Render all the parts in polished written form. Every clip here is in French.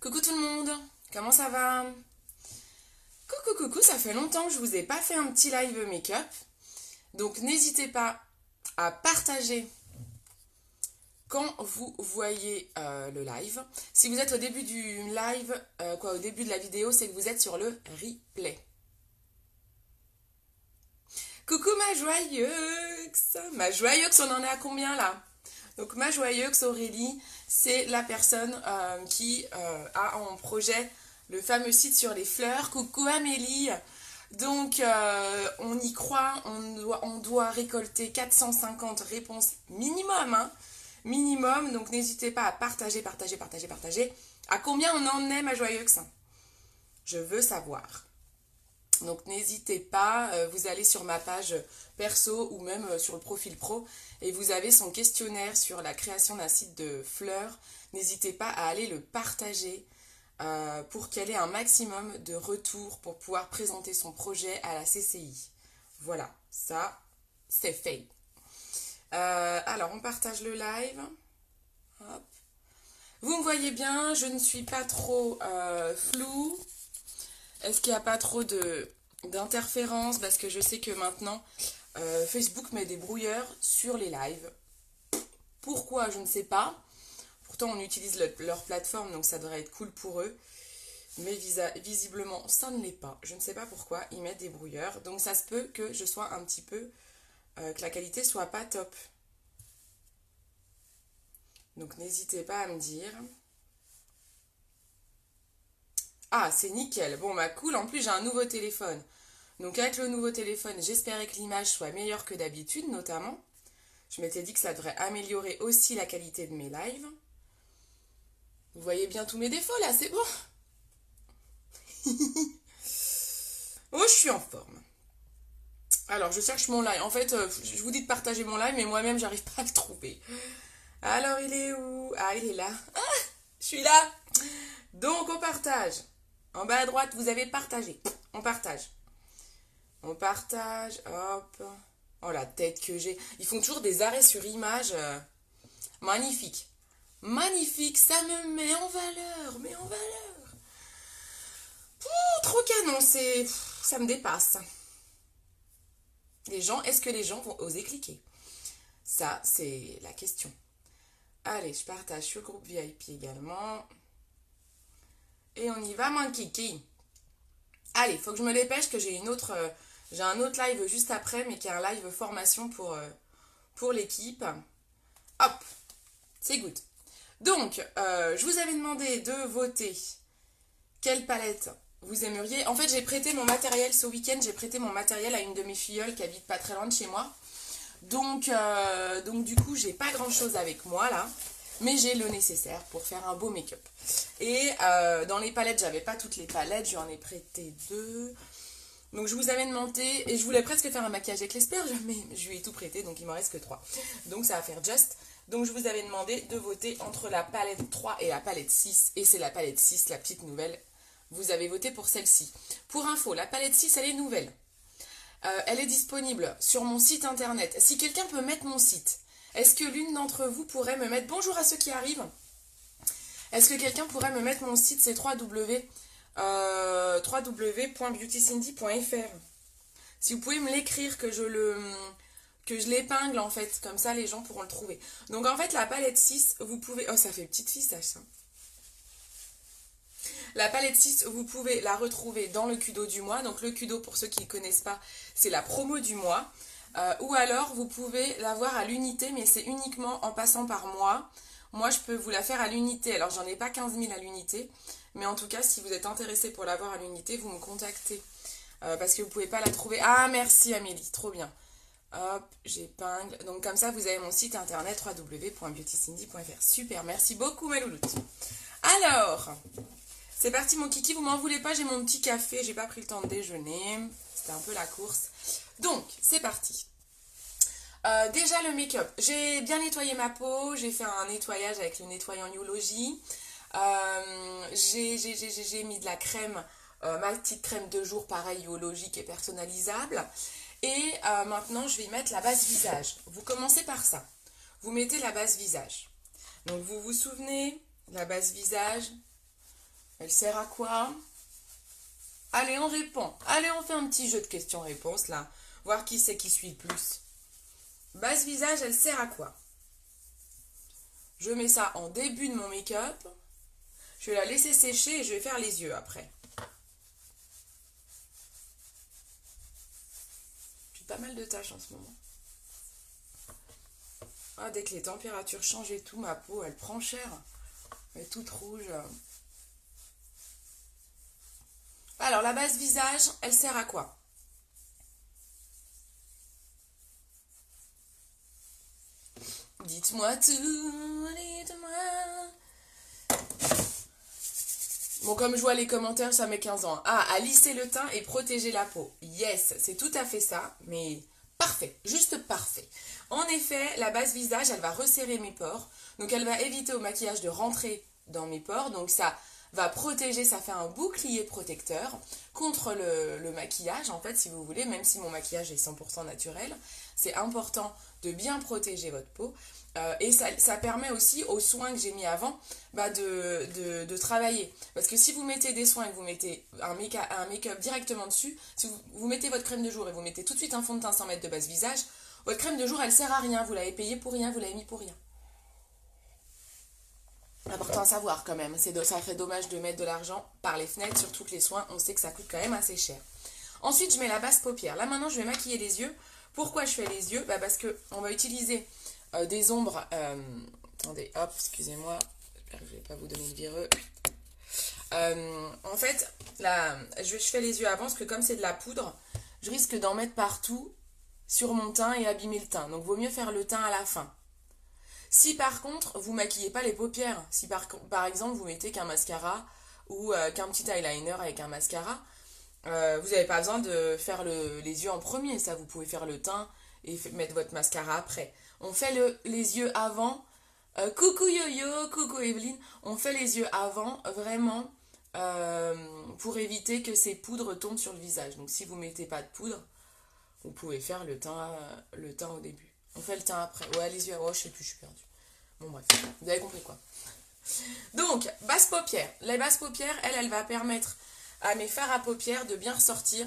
Coucou tout le monde, comment ça va? Coucou, ça fait longtemps que je vous ai pas fait un petit live make-up. Donc n'hésitez pas à partager quand vous voyez le live. Si vous êtes au début du live, au début de la vidéo, c'est que vous êtes sur le replay. Coucou ma joyeuse! Ma joyeuse, on en est à combien là? Donc ma joyeuse Aurélie, c'est la personne qui a en projet le fameux site sur les fleurs. Coucou Amélie! Donc on y croit, on doit récolter 450 réponses minimum, hein, minimum. Donc n'hésitez pas à partager. À combien on en est ma joyeuse? Je veux savoir. Donc n'hésitez pas, vous allez sur ma page perso ou même sur le profil pro et vous avez son questionnaire sur la création d'un site de fleurs. N'hésitez pas à aller le partager pour qu'elle ait un maximum de retours pour pouvoir présenter son projet à la CCI. Voilà, ça c'est fait. Alors on partage le live. Hop. Vous me voyez bien, je ne suis pas trop floue. Est-ce qu'il n'y a pas trop d'interférences? Parce que je sais que maintenant, Facebook met des brouilleurs sur les lives. Pourquoi? Je ne sais pas. Pourtant, on utilise leur plateforme, donc ça devrait être cool pour eux. Mais visiblement, ça ne l'est pas. Je ne sais pas pourquoi ils mettent des brouilleurs. Donc ça se peut que je sois un petit peu... que la qualité soit pas top. Donc n'hésitez pas à me dire... Ah, c'est nickel. Bon, bah cool. En plus, j'ai un nouveau téléphone. Donc avec le nouveau téléphone, j'espérais que l'image soit meilleure que d'habitude, notamment. Je m'étais dit que ça devrait améliorer aussi la qualité de mes lives. Vous voyez bien tous mes défauts, là, c'est bon. Oh, je suis en forme. Alors, je cherche mon live. En fait, je vous dis de partager mon live, mais moi-même, j'arrive pas à le trouver. Alors, il est où? Ah, il est là. Ah, je suis là. Donc, on partage. En bas à droite, vous avez partagé. On partage. On partage. Hop. Oh, la tête que j'ai. Ils font toujours des arrêts sur image. Magnifique. Magnifique. Ça me met en valeur. Mais en valeur. Trop canon. Ça me dépasse. Est-ce que les gens vont oser cliquer? Ça, c'est la question. Allez, je partage sur le groupe VIP également. Et on y va, mon kiki. Allez, faut que je me dépêche que j'ai un autre live juste après, mais qui est un live formation pour l'équipe. Hop, c'est good. Donc, je vous avais demandé de voter quelle palette vous aimeriez. En fait, j'ai prêté mon matériel ce week-end, j'ai prêté mon matériel à une de mes filleules qui habite pas très loin de chez moi. Donc du coup, j'ai pas grand-chose avec moi là. Mais j'ai le nécessaire pour faire un beau make-up. Et dans les palettes, j'avais pas toutes les palettes, j'en ai prêté 2. Donc je vous avais demandé, et je voulais presque faire un maquillage avec l'espère, mais je lui ai tout prêté, donc il m'en reste que 3. Donc ça va faire just. Donc je vous avais demandé de voter entre la palette 3 et la palette 6. Et c'est la palette 6, la petite nouvelle. Vous avez voté pour celle-ci. Pour info, la palette 6, elle est nouvelle. Elle est disponible sur mon site internet. Si quelqu'un peut mettre mon site... Est-ce que l'une d'entre vous pourrait me mettre... Bonjour à ceux qui arrivent. Est-ce que quelqu'un pourrait me mettre mon site? C'est www.beautycindy.fr. Si vous pouvez me l'écrire, que je l'épingle en fait. Comme ça, les gens pourront le trouver. Donc en fait, la palette 6, vous pouvez... Oh, ça fait petite fistache, ça. La palette 6, vous pouvez la retrouver dans le Kudo du mois. Donc le Kudo, pour ceux qui ne connaissent pas, c'est la promo du mois. Ou alors vous pouvez l'avoir à l'unité, mais c'est uniquement en passant par moi. Moi je peux vous la faire à l'unité, alors j'en ai pas 15 000 à l'unité, mais en tout cas si vous êtes intéressé pour l'avoir à l'unité, vous me contactez. Parce que vous pouvez pas la trouver. Ah merci Amélie, trop bien. Hop, j'épingle. Donc comme ça vous avez mon site internet www.beautycindy.fr. Super, merci beaucoup ma louloute. Alors, c'est parti mon kiki, vous m'en voulez pas, j'ai mon petit café, j'ai pas pris le temps de déjeuner. C'était un peu la course. Donc, c'est parti. Déjà le make-up. J'ai bien nettoyé ma peau. J'ai fait un nettoyage avec le nettoyant Youlogy. J'ai mis de la crème, ma petite crème de jour, pareil, Youlogy, qui est personnalisable. Et maintenant, je vais mettre la base visage. Vous commencez par ça. Vous mettez la base visage. Donc, vous vous souvenez, la base visage, Elle sert à quoi? Allez, on répond. Allez, on fait un petit jeu de questions-réponses là. Voir qui c'est qui suit le plus. Base visage, elle sert à quoi? Je mets ça en début de mon make-up. Je vais la laisser sécher et je vais faire les yeux après. J'ai pas mal de tâches en ce moment. Ah, dès que les températures changent et tout, ma peau, elle prend cher. Elle est toute rouge. Alors, la base visage, elle sert à quoi? Dites-moi tout, dites-moi. Bon, comme je vois les commentaires, ça met 15 ans. Ah, à lisser le teint et protéger la peau. Yes, c'est tout à fait ça, mais parfait, juste parfait. En effet, la base visage, elle va resserrer mes pores. Donc, elle va éviter au maquillage de rentrer dans mes pores. Donc, ça va protéger, ça fait un bouclier protecteur contre le maquillage, en fait, si vous voulez, même si mon maquillage est 100% naturel. C'est important de bien protéger votre peau. Et ça permet aussi aux soins que j'ai mis avant de travailler. Parce que si vous mettez des soins et que vous mettez un make-up directement dessus, si vous mettez votre crème de jour et vous mettez tout de suite un fond de teint sans mettre de base visage, votre crème de jour elle sert à rien, vous l'avez payée pour rien, vous l'avez mis pour rien. Important à savoir quand même, ça serait dommage de mettre de l'argent par les fenêtres, surtout que les soins, on sait que ça coûte quand même assez cher. Ensuite, je mets la base paupière. Là maintenant, je vais maquiller les yeux. Pourquoi je fais les yeux? Parce qu'on va utiliser des ombres. Attendez, hop, excusez-moi. J'espère que je ne vais pas vous donner le vireux. En fait, là, je fais les yeux avant parce que comme c'est de la poudre, je risque d'en mettre partout sur mon teint et abîmer le teint. Donc, vaut mieux faire le teint à la fin. Si par contre, vous maquillez pas les paupières, si par exemple, vous mettez qu'un mascara ou qu'un petit eyeliner avec un mascara, vous n'avez pas besoin de faire les yeux en premier. Ça, vous pouvez faire le teint et mettre votre mascara après. On fait les yeux avant. Coucou Yo-Yo, coucou Evelyne. On fait les yeux avant, vraiment, pour éviter que ces poudres tombent sur le visage. Donc si vous mettez pas de poudre, vous pouvez faire le teint au début. On fait le teint après. Ouais, les yeux, je sais plus, je suis perdue. Bon bref, vous avez compris quoi. Donc, base paupière. La base paupière, elle va permettre à mes fards à paupières de bien ressortir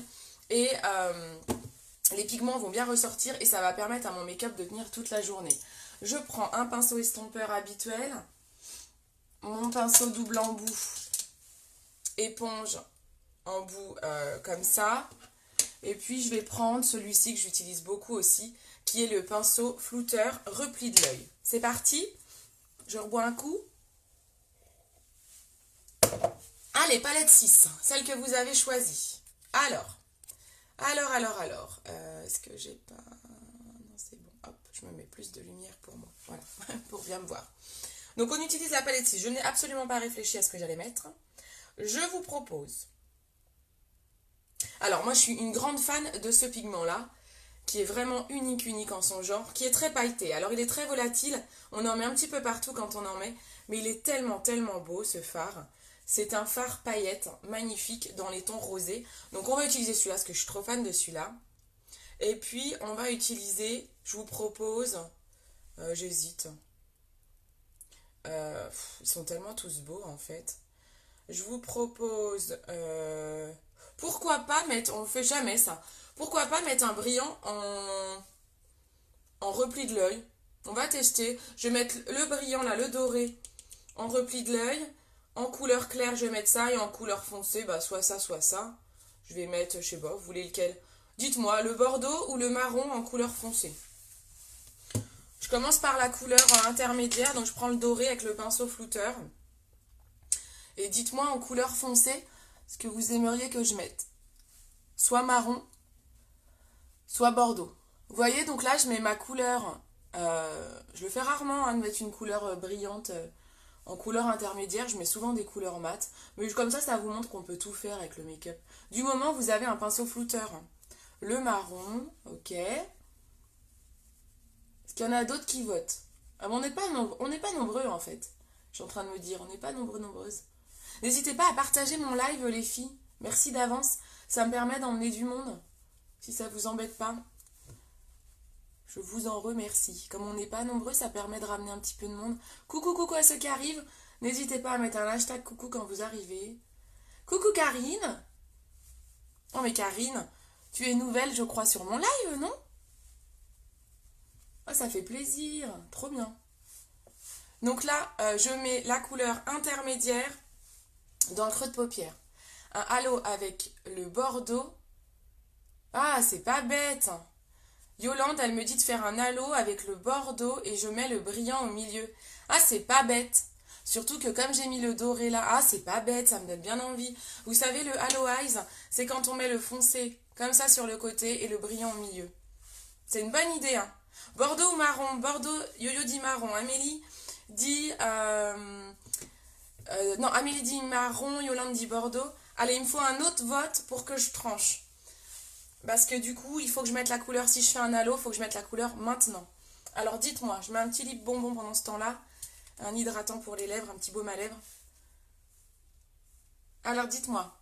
et les pigments vont bien ressortir et ça va permettre à mon make-up de tenir toute la journée. Je prends un pinceau estompeur habituel, mon pinceau double embout, éponge embout comme ça, et puis je vais prendre celui-ci que j'utilise beaucoup aussi, qui est le pinceau flouteur repli de l'œil. C'est parti, je rebois un coup. Allez, palette 6, celle que vous avez choisie. Alors, est-ce que j'ai pas... Non, c'est bon, hop, je me mets plus de lumière pour moi, voilà, pour bien me voir. Donc on utilise la palette 6, je n'ai absolument pas réfléchi à ce que j'allais mettre. Je vous propose... Alors moi je suis une grande fan de ce pigment-là, qui est vraiment unique en son genre, qui est très pailleté. Alors il est très volatile, on en met un petit peu partout quand on en met, mais il est tellement beau ce fard. C'est un fard paillette magnifique dans les tons rosés. Donc on va utiliser celui-là parce que je suis trop fan de celui-là. Et puis on va utiliser, je vous propose, j'hésite. Ils sont tellement tous beaux en fait. Je vous propose, pourquoi pas mettre, on ne fait jamais ça. Pourquoi pas mettre un brillant en repli de l'œil. On va tester. Je vais mettre le brillant là, le doré, en repli de l'œil. En couleur claire, je vais mettre ça. Et en couleur foncée, soit ça, soit ça. Je vais mettre, je sais pas, vous voulez lequel? Dites-moi, le bordeaux ou le marron en couleur foncée? Je commence par la couleur intermédiaire. Donc je prends le doré avec le pinceau flouteur. Et dites-moi en couleur foncée ce que vous aimeriez que je mette. Soit marron, soit bordeaux. Vous voyez, donc là, je mets ma couleur. Je le fais rarement, de mettre une couleur brillante en couleur intermédiaire. Je mets souvent des couleurs mates. Mais comme ça vous montre qu'on peut tout faire avec le make-up. Du moment, vous avez un pinceau flouteur. Le marron, ok. Est-ce qu'il y en a d'autres qui votent? On n'est pas nombreux, en fait. Je suis en train de me dire, on n'est pas nombreuses. N'hésitez pas à partager mon live, les filles. Merci d'avance. Ça me permet d'emmener du monde. Si ça vous embête pas. Je vous en remercie. Comme on n'est pas nombreux, ça permet de ramener un petit peu de monde. Coucou à ceux qui arrivent. N'hésitez pas à mettre un hashtag coucou quand vous arrivez. Coucou Karine. Oh mais Karine, tu es nouvelle je crois sur mon live, non? Ah, ça fait plaisir, trop bien. Donc là, je mets la couleur intermédiaire dans le creux de paupière. Un halo avec le bordeaux. Ah, c'est pas bête. Yolande, elle me dit de faire un halo avec le bordeaux et je mets le brillant au milieu. Ah, c'est pas bête. Surtout que comme j'ai mis le doré là, ah, c'est pas bête, ça me donne bien envie. Vous savez, le halo eyes, c'est quand on met le foncé comme ça sur le côté et le brillant au milieu. C'est une bonne idée, hein. Bordeaux ou marron? Bordeaux, Yo-Yo dit marron. Amélie dit... non, Amélie dit marron, Yolande dit bordeaux. Allez, il me faut un autre vote pour que je tranche. Parce que du coup, il faut que je mette la couleur. Si je fais un halo, il faut que je mette la couleur maintenant. Alors dites-moi, je mets un petit lip bonbon pendant ce temps-là. Un hydratant pour les lèvres, un petit baume à lèvres. Alors dites-moi,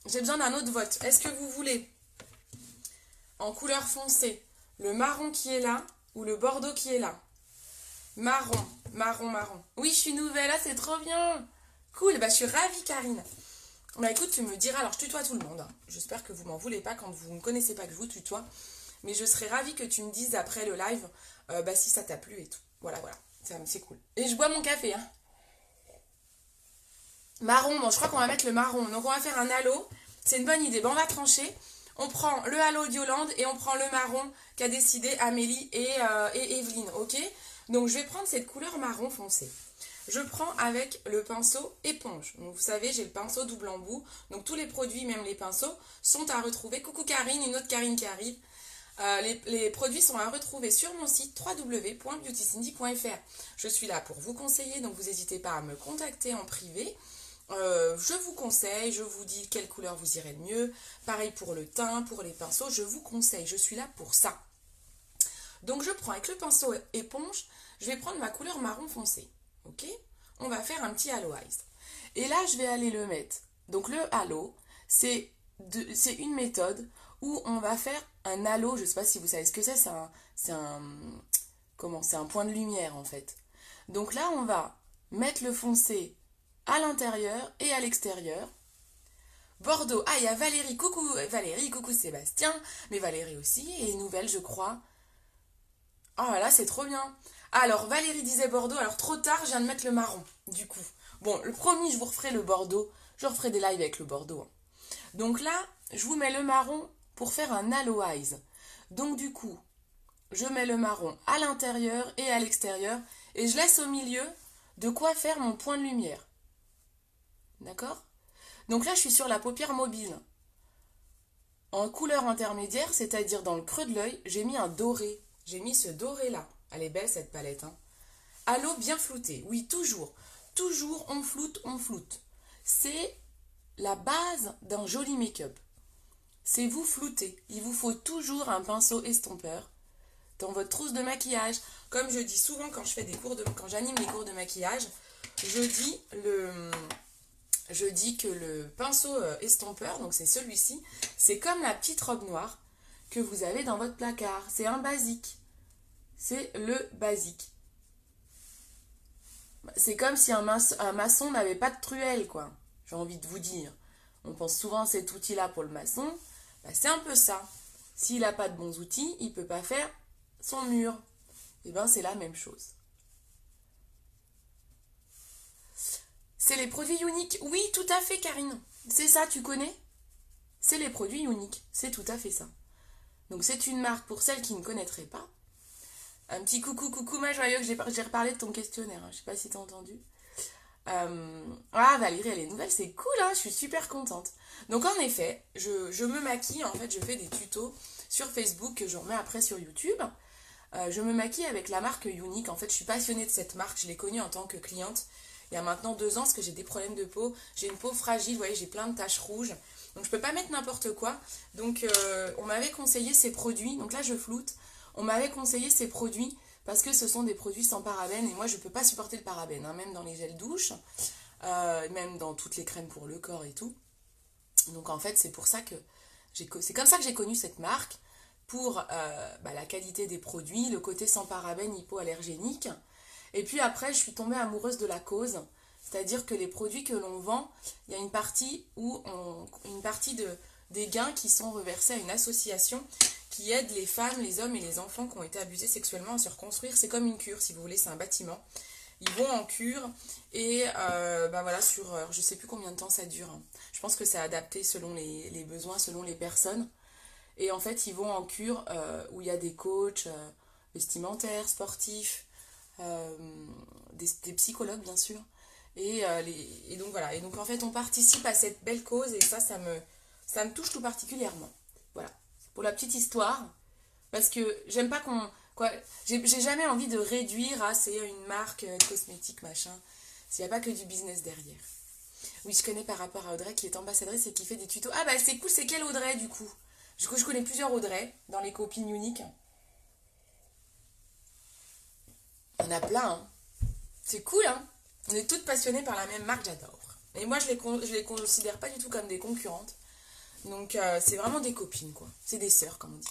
j'ai besoin d'un autre vote. Est-ce que vous voulez, en couleur foncée, le marron qui est là ou le bordeaux qui est là? Marron, marron, marron. Oui, je suis nouvelle, là, c'est trop bien. Cool, bah je suis ravie, Karine. Bah écoute, tu me diras, alors je tutoie tout le monde. J'espère que vous m'en voulez pas quand vous ne connaissez pas que je vous tutoie. Mais je serais ravie que tu me dises après le live si ça t'a plu et tout. Voilà, voilà, c'est cool. Et je bois mon café, hein. Marron, bon, je crois qu'on va mettre le marron. Donc on va faire un halo. C'est une bonne idée. Bon, on va trancher. On prend le halo d'Yolande et on prend le marron qu'a décidé Amélie et Evelyne, ok? Donc je vais prendre cette couleur marron foncé. Je prends avec le pinceau éponge. Donc, vous savez, j'ai le pinceau double embout. Donc tous les produits, même les pinceaux, sont à retrouver. Coucou Karine, une autre Karine qui arrive. Les produits sont à retrouver sur mon site www.beautycindy.fr. Je suis là pour vous conseiller, donc vous n'hésitez pas à me contacter en privé. Je vous conseille, je vous dis quelle couleur vous irez le mieux. Pareil pour le teint, pour les pinceaux, je vous conseille, je suis là pour ça. Donc je prends avec le pinceau éponge, je vais prendre ma couleur marron foncé. Ok? On va faire un petit halo eyes. Et là, je vais aller le mettre. Donc le halo, c'est une méthode où on va faire un halo. Je ne sais pas si vous savez ce que c'est. C'est un point de lumière en fait. Donc là, on va mettre le foncé à l'intérieur et à l'extérieur. Bordeaux. Ah, il y a Valérie. Coucou Sébastien. Mais Valérie aussi est nouvelle, je crois. Oh là là, c'est trop bien. Alors, Valérie disait Bordeaux. Alors, trop tard, je viens de mettre le marron, du coup. Bon, le promis, je vous referai le Bordeaux. Je referai des lives avec le Bordeaux, hein. Donc là, je vous mets le marron pour faire un halo eyes. Donc, du coup, je mets le marron à l'intérieur et à l'extérieur. Et je laisse au milieu de quoi faire mon point de lumière. D'accord? Donc là, je suis sur la paupière mobile. En couleur intermédiaire, c'est-à-dire dans le creux de l'œil, j'ai mis un doré. J'ai mis ce doré-là. Elle est belle, cette palette, hein. Halo bien flouté. Oui, toujours. Toujours, on floute. C'est la base d'un joli make-up. C'est vous flouter. Il vous faut toujours un pinceau estompeur dans votre trousse de maquillage. Comme je dis souvent quand j'anime les cours de maquillage, je dis que le pinceau estompeur, donc c'est celui-ci, c'est comme la petite robe noire que vous avez dans votre placard. C'est un basique. C'est le basique. C'est comme si un maçon n'avait pas de truelle, quoi. J'ai envie de vous dire. On pense souvent à cet outil-là pour le maçon. C'est un peu ça. S'il n'a pas de bons outils, il ne peut pas faire son mur. Et bien, c'est la même chose. C'est les produits uniques. Oui, tout à fait, Karine. C'est ça, tu connais? C'est les produits uniques. C'est tout à fait ça. Donc, c'est une marque pour celles qui ne connaîtraient pas. Un petit coucou ma joyeuse, j'ai reparlé de ton questionnaire, hein. Je sais pas si t'as entendu. Ah, Valérie, elle est nouvelle, c'est cool, hein, je suis super contente. Donc en effet, je me maquille, en fait, je fais des tutos sur Facebook que je remets après sur YouTube. Je me maquille avec la marque Unique. En fait, je suis passionnée de cette marque, je l'ai connue en tant que cliente il y a maintenant 2 ans parce que j'ai des problèmes de peau. J'ai une peau fragile, vous voyez, j'ai plein de taches rouges. Donc je peux pas mettre n'importe quoi. Donc on m'avait conseillé ces produits, donc là je floute. On m'avait conseillé ces produits parce que ce sont des produits sans parabènes et moi je ne peux pas supporter le parabène, hein, même dans les gels douche, même dans toutes les crèmes pour le corps et tout. Donc en fait c'est pour ça que c'est comme ça que j'ai connu cette marque, pour la qualité des produits, le côté sans parabènes hypoallergénique. Et puis après je suis tombée amoureuse de la cause. C'est-à-dire que les produits que l'on vend, il y a une partie des gains qui sont reversés à une association qui aide les femmes, les hommes et les enfants qui ont été abusés sexuellement à se reconstruire. C'est comme une cure, si vous voulez, c'est un bâtiment. Ils vont en cure et voilà, je sais plus combien de temps ça dure, hein. Je pense que c'est adapté selon les besoins, selon les personnes. Et en fait, ils vont en cure où il y a des coachs vestimentaires, sportifs, des psychologues bien sûr. Et donc voilà. Et donc en fait, on participe à cette belle cause et ça me touche tout particulièrement. Voilà. Pour la petite histoire, parce que j'aime pas j'ai jamais envie de réduire à c'est une marque cosmétique machin. S'il n'y a pas que du business derrière. Oui, je connais par rapport à Audrey qui est ambassadrice et qui fait des tutos. Ah bah c'est cool, c'est quelle Audrey du coup? Je connais plusieurs Audrey dans les copines uniques. Il y en a plein, hein. C'est cool, hein. On est toutes passionnées par la même marque, j'adore. Et moi, je les considère pas du tout comme des concurrentes. Donc, c'est vraiment des copines, quoi. C'est des sœurs, comme on dit.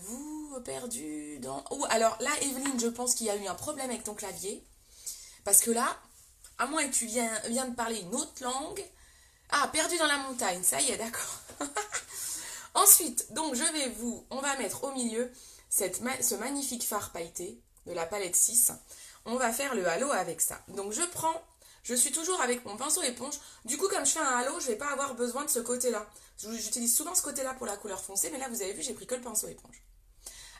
Vous perdu dans... Oh, alors là, Evelyne, je pense qu'il y a eu un problème avec ton clavier. Parce que là, à moins que tu viens de parler une autre langue... Ah, perdu dans la montagne, ça y est, d'accord. Ensuite, donc on va mettre au milieu ce magnifique fard pailleté de la palette 6. On va faire le halo avec ça. Donc je suis toujours avec mon pinceau éponge. Du coup, comme je fais un halo, je ne vais pas avoir besoin de ce côté-là. J'utilise souvent ce côté-là pour la couleur foncée, mais là, vous avez vu, j'ai pris que le pinceau éponge.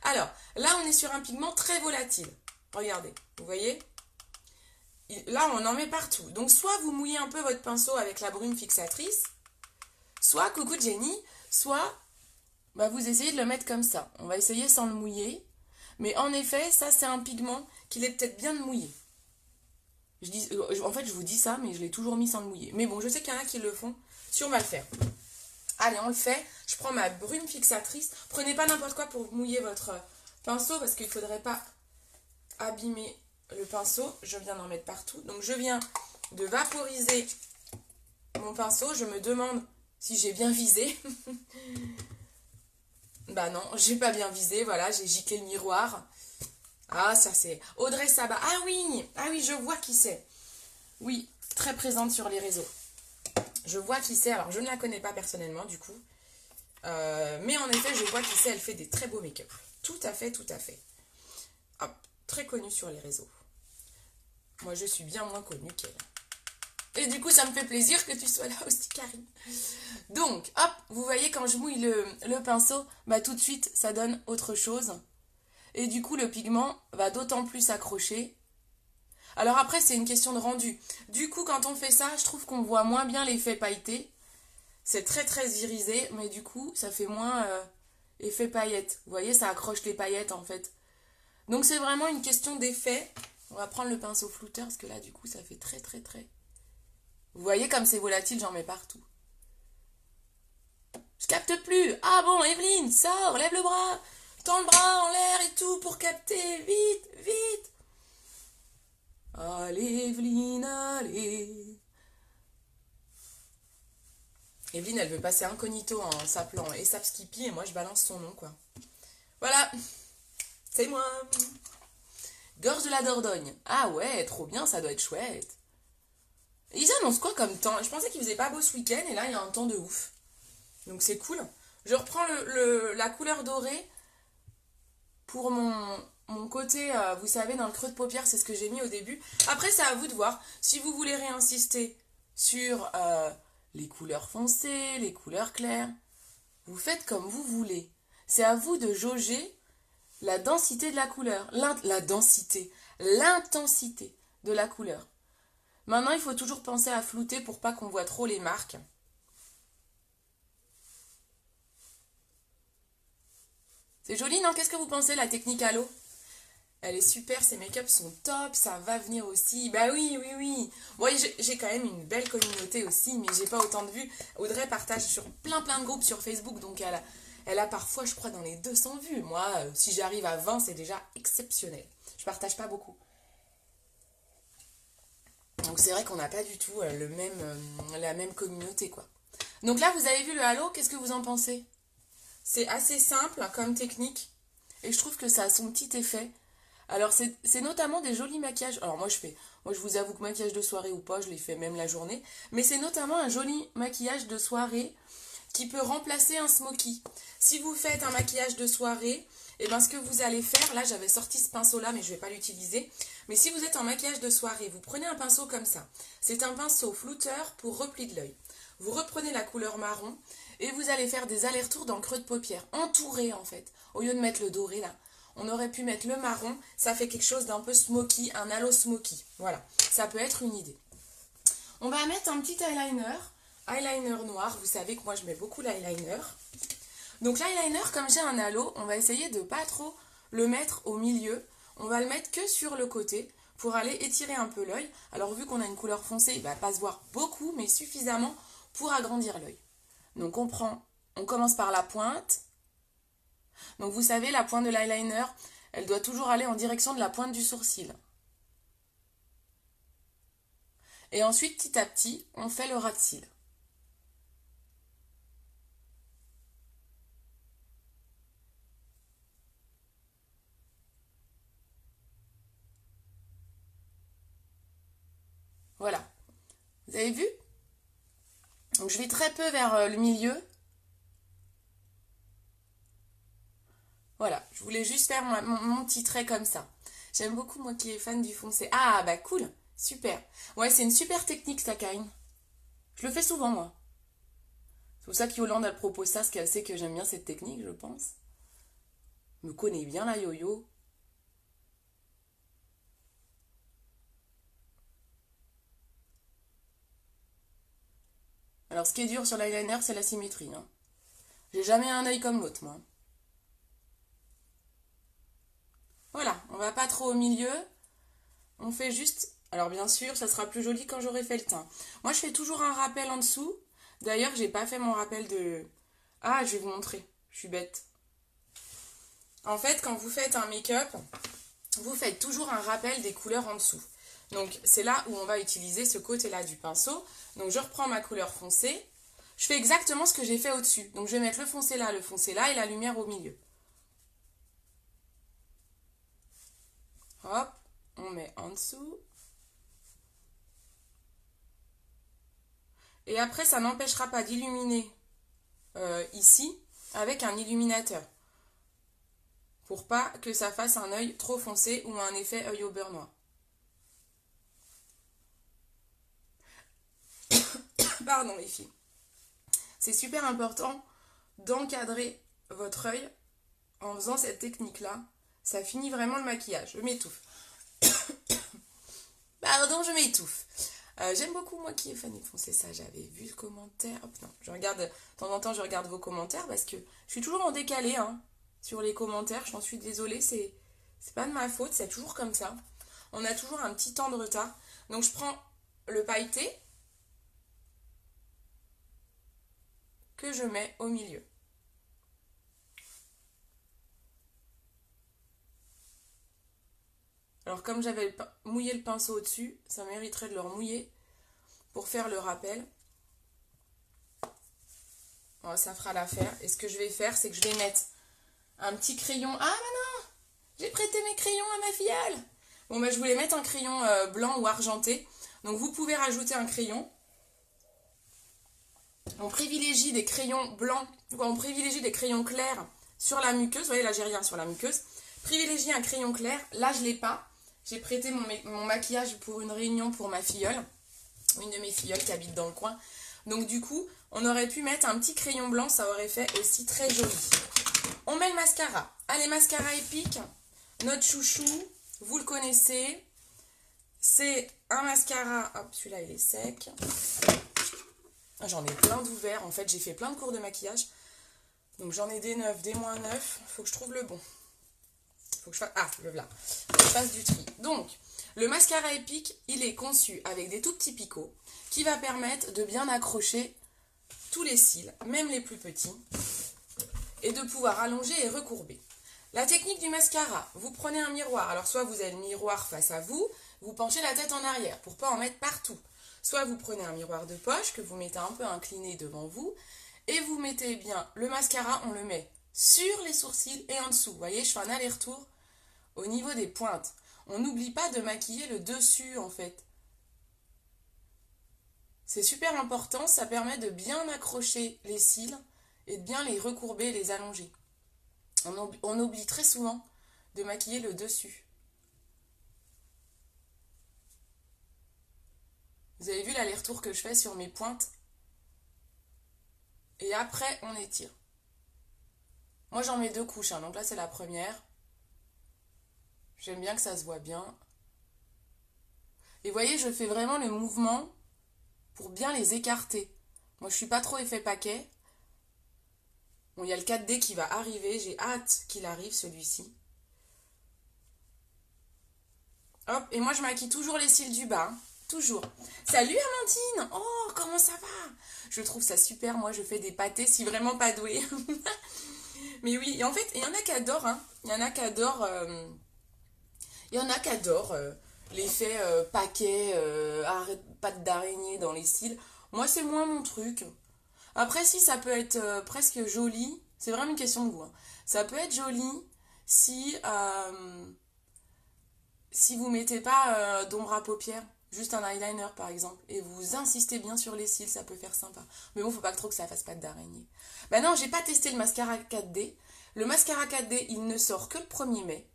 Alors, là, on est sur un pigment très volatile. Regardez, vous voyez? Là, on en met partout. Donc, soit vous mouillez un peu votre pinceau avec la brume fixatrice, soit, coucou Jenny, soit vous essayez de le mettre comme ça. On va essayer sans le mouiller. Mais en effet, ça, c'est un pigment qu'il est peut-être bien de mouiller. En fait, je vous dis ça, mais je l'ai toujours mis sans le mouiller. Mais bon, je sais qu'il y en a qui le font. Si on va le faire. Allez, on le fait. Je prends ma brume fixatrice. Prenez pas n'importe quoi pour mouiller votre pinceau parce qu'il ne faudrait pas abîmer le pinceau. Je viens d'en mettre partout. Donc, je viens de vaporiser mon pinceau. Je me demande si j'ai bien visé. Bah non, j'ai pas bien visé. Voilà, j'ai giclé le miroir. Ah, ça c'est Audrey Sabat. Ah oui, je vois qui c'est. Oui, très présente sur les réseaux. Je vois qui c'est. Alors, je ne la connais pas personnellement, du coup. Mais en effet, je vois qui c'est. Elle fait des très beaux make-up. Tout à fait, tout à fait. Hop, très connue sur les réseaux. Moi, je suis bien moins connue qu'elle. Et du coup, ça me fait plaisir que tu sois là aussi, Karine. Donc, hop, vous voyez, quand je mouille le pinceau, tout de suite, ça donne autre chose. Et du coup, le pigment va d'autant plus s'accrocher. Alors après, c'est une question de rendu. Du coup, quand on fait ça, je trouve qu'on voit moins bien l'effet pailleté. C'est très très irisé, mais du coup, ça fait moins effet paillette. Vous voyez, ça accroche les paillettes en fait. Donc c'est vraiment une question d'effet. On va prendre le pinceau flouteur, parce que là, du coup, ça fait très très très... Vous voyez, comme c'est volatile, j'en mets partout. Je capte plus. Ah bon, Evelyne, sors, lève le bras. Tends le bras en l'air et tout pour capter. Vite, vite. Allez, Evelyne, allez. Evelyne, elle veut passer incognito en s'appelant Essap Skippy et moi, je balance son nom, quoi. Voilà. C'est moi. Gorge de la Dordogne. Ah ouais, trop bien, ça doit être chouette. Et ils annoncent quoi comme temps? Je pensais qu'il faisait pas beau ce week-end et là, il y a un temps de ouf. Donc c'est cool. Je reprends la couleur dorée pour mon côté, vous savez, dans le creux de paupière, c'est ce que j'ai mis au début. Après, c'est à vous de voir. Si vous voulez réinsister sur les couleurs foncées, les couleurs claires, vous faites comme vous voulez. C'est à vous de jauger la densité de la couleur. L'intensité de la couleur. Maintenant, il faut toujours penser à flouter pour pas qu'on voit trop les marques. C'est joli, non? Qu'est-ce que vous pensez, la technique halo? Elle est super, ses make-up sont top, ça va venir aussi. Bah oui, oui, oui. Bon, j'ai quand même une belle communauté aussi, mais j'ai pas autant de vues. Audrey partage sur plein de groupes sur Facebook, donc elle a parfois, je crois, dans les 200 vues. Moi, si j'arrive à 20, c'est déjà exceptionnel. Je partage pas beaucoup. Donc c'est vrai qu'on n'a pas du tout la même communauté, quoi. Donc là, vous avez vu le halo, qu'est-ce que vous en pensez? C'est assez simple comme technique, et je trouve que ça a son petit effet. Alors c'est notamment des jolis maquillages. Alors moi je fais Moi, je vous avoue que maquillage de soirée ou pas, je l'ai fait même la journée. Mais c'est notamment un joli maquillage de soirée qui peut remplacer un smoky. Si vous faites un maquillage de soirée, et bien ce que vous allez faire, là j'avais sorti ce pinceau là mais je ne vais pas l'utiliser, mais si vous êtes en maquillage de soirée, vous prenez un pinceau comme ça, c'est un pinceau flouteur pour repli de l'œil. Vous reprenez la couleur marron et vous allez faire des allers-retours dans le creux de paupière, entouré en fait, au lieu de mettre le doré là. On aurait pu mettre le marron, ça fait quelque chose d'un peu smoky, un halo smoky, voilà, ça peut être une idée. On va mettre un petit eyeliner noir, vous savez que moi je mets beaucoup l'eyeliner. Donc l'eyeliner, comme j'ai un halo, on va essayer de pas trop le mettre au milieu. On va le mettre que sur le côté pour aller étirer un peu l'œil. Alors vu qu'on a une couleur foncée, il ne va pas se voir beaucoup, mais suffisamment pour agrandir l'œil. Donc on commence par la pointe. Donc vous savez, la pointe de l'eyeliner, elle doit toujours aller en direction de la pointe du sourcil. Et ensuite, petit à petit, on fait le ras de cils. Voilà. Vous avez vu? Donc je vais très peu vers le milieu. Voilà, je voulais juste faire mon petit trait comme ça. J'aime beaucoup, moi qui est fan du foncé. Ah, bah cool, super. Ouais, c'est une super technique, ça, Karine. Je le fais souvent, moi. C'est pour ça qu'Yolande, elle propose ça, parce qu'elle sait que j'aime bien cette technique, je pense. Me connaît bien, la yo-yo. Alors, ce qui est dur sur l'eyeliner, c'est la symétrie. Hein. J'ai jamais un œil comme l'autre, moi. Voilà, on va pas trop au milieu. On fait juste... Alors, bien sûr, ça sera plus joli quand j'aurai fait le teint. Moi, je fais toujours un rappel en dessous. D'ailleurs, j'ai pas fait mon rappel de... Ah, je vais vous montrer. Je suis bête. En fait, quand vous faites un make-up, vous faites toujours un rappel des couleurs en dessous. Donc, c'est là où on va utiliser ce côté-là du pinceau. Donc, je reprends ma couleur foncée. Je fais exactement ce que j'ai fait au-dessus. Donc, je vais mettre le foncé là et la lumière au milieu. Hop, on met en dessous. Et après, ça n'empêchera pas d'illuminer ici avec un illuminateur. Pour pas que ça fasse un œil trop foncé ou un effet œil au beurre noir. Pardon les filles. C'est super important d'encadrer votre œil en faisant cette technique-là. Ça finit vraiment le maquillage. Je m'étouffe. Pardon, je m'étouffe. J'aime beaucoup, moi qui est fan de foncé, ça. J'avais vu le commentaire. Hop, non, je regarde, de temps en temps, je regarde vos commentaires parce que je suis toujours en décalé hein, sur les commentaires. Je m'en suis désolée, c'est pas de ma faute, c'est toujours comme ça. On a toujours un petit temps de retard. Donc, je prends le pailleté que je mets au milieu. Alors comme j'avais mouillé le pinceau au-dessus, ça mériterait de le remouiller pour faire le rappel. Bon, ça fera l'affaire. Et ce que je vais faire, c'est que je vais mettre un petit crayon. Ah mais non, j'ai prêté mes crayons à ma filleule. Bon bah je voulais mettre un crayon blanc ou argenté. Donc vous pouvez rajouter un crayon. On privilégie des crayons blancs, on privilégie des crayons clairs sur la muqueuse. Vous voyez là j'ai rien sur la muqueuse. Privilégiez un crayon clair. Là je l'ai pas. J'ai prêté mon maquillage pour une réunion pour ma filleule. Une de mes filleules qui habite dans le coin. Donc du coup, on aurait pu mettre un petit crayon blanc, ça aurait fait aussi très joli. On met le mascara. Allez, mascara épique. Notre chouchou, vous le connaissez. C'est un mascara. Hop, celui-là il est sec. J'en ai plein d'ouverts. En fait, j'ai fait plein de cours de maquillage. Donc j'en ai des neufs, des moins neufs. Faut que je trouve le bon. Faut que je fasse... Ah, le voilà. Faut que je fasse du tri. Donc, le mascara épique, il est conçu avec des tout petits picots qui va permettre de bien accrocher tous les cils, même les plus petits, et de pouvoir allonger et recourber. La technique du mascara, vous prenez un miroir. Alors, soit vous avez le miroir face à vous, vous penchez la tête en arrière pour ne pas en mettre partout. Soit vous prenez un miroir de poche que vous mettez un peu incliné devant vous et vous mettez bien le mascara, on le met sur les sourcils et en dessous. Vous voyez, je fais un aller-retour au niveau des pointes. on n'oublie pas de maquiller le dessus en fait. C'est super important, ça permet de bien accrocher les cils et de bien les recourber et les allonger. On oublie très souvent de maquiller le dessus. Vous avez vu l'aller-retour que je fais sur mes pointes? Et après, on étire. Moi, j'en mets 2 couches, hein. Donc là, c'est la première. J'aime bien que ça se voit bien. Et vous voyez, je fais vraiment le mouvement pour bien les écarter. Moi, je suis pas trop effet paquet. Bon, il y a le 4D qui va arriver. J'ai hâte qu'il arrive, celui-ci. Hop, et moi, je maquille toujours les cils du bas. Hein. Toujours. Salut Amandine! Oh, comment ça va? Je trouve ça super. Moi, je fais des pâtés, si vraiment pas douée. Mais oui, et en fait, il y en a qui adorent. Hein. Il y en a qui adorent... Il y en a qui adorent l'effet paquet, patte d'araignée dans les cils. Moi, c'est moins mon truc. Après, si ça peut être presque joli, c'est vraiment une question de goût. Hein. Ça peut être joli si vous mettez pas d'ombre à paupières, juste un eyeliner par exemple, et vous insistez bien sur les cils, ça peut faire sympa. Mais bon, faut pas trop que ça fasse patte d'araignée. Bah non, j'ai pas testé le mascara 4D. Le mascara 4D, il ne sort que le 1er mai.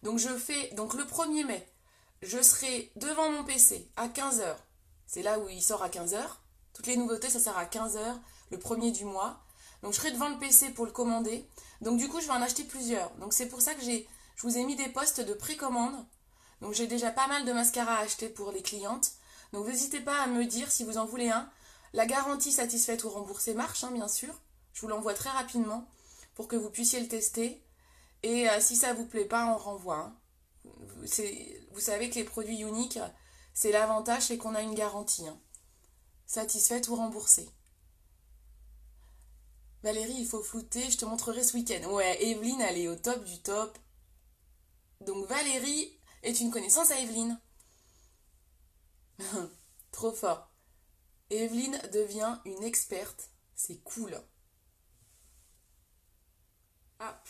Donc le 1er mai, je serai devant mon PC à 15 heures. C'est là où il sort à 15 heures. Toutes les nouveautés, ça sert à 15 heures, le 1er du mois. Donc je serai devant le PC pour le commander. Donc du coup, je vais en acheter plusieurs. Donc c'est pour ça que je vous ai mis des postes de précommande. Donc j'ai déjà pas mal de mascaras à acheter pour les clientes. Donc n'hésitez pas à me dire si vous en voulez un. La garantie satisfaite ou remboursée marche, hein, bien sûr. Je vous l'envoie très rapidement pour que vous puissiez le tester. Et si ça vous plaît pas, on renvoie. Hein. Vous savez que les produits uniques, c'est l'avantage, c'est qu'on a une garantie. Hein. Satisfaite ou remboursée. Valérie, il faut flouter, je te montrerai ce week-end. Ouais, Evelyne, elle est au top du top. Donc Valérie est une connaissance à Evelyne. Trop fort. Evelyne devient une experte. C'est cool. Hop.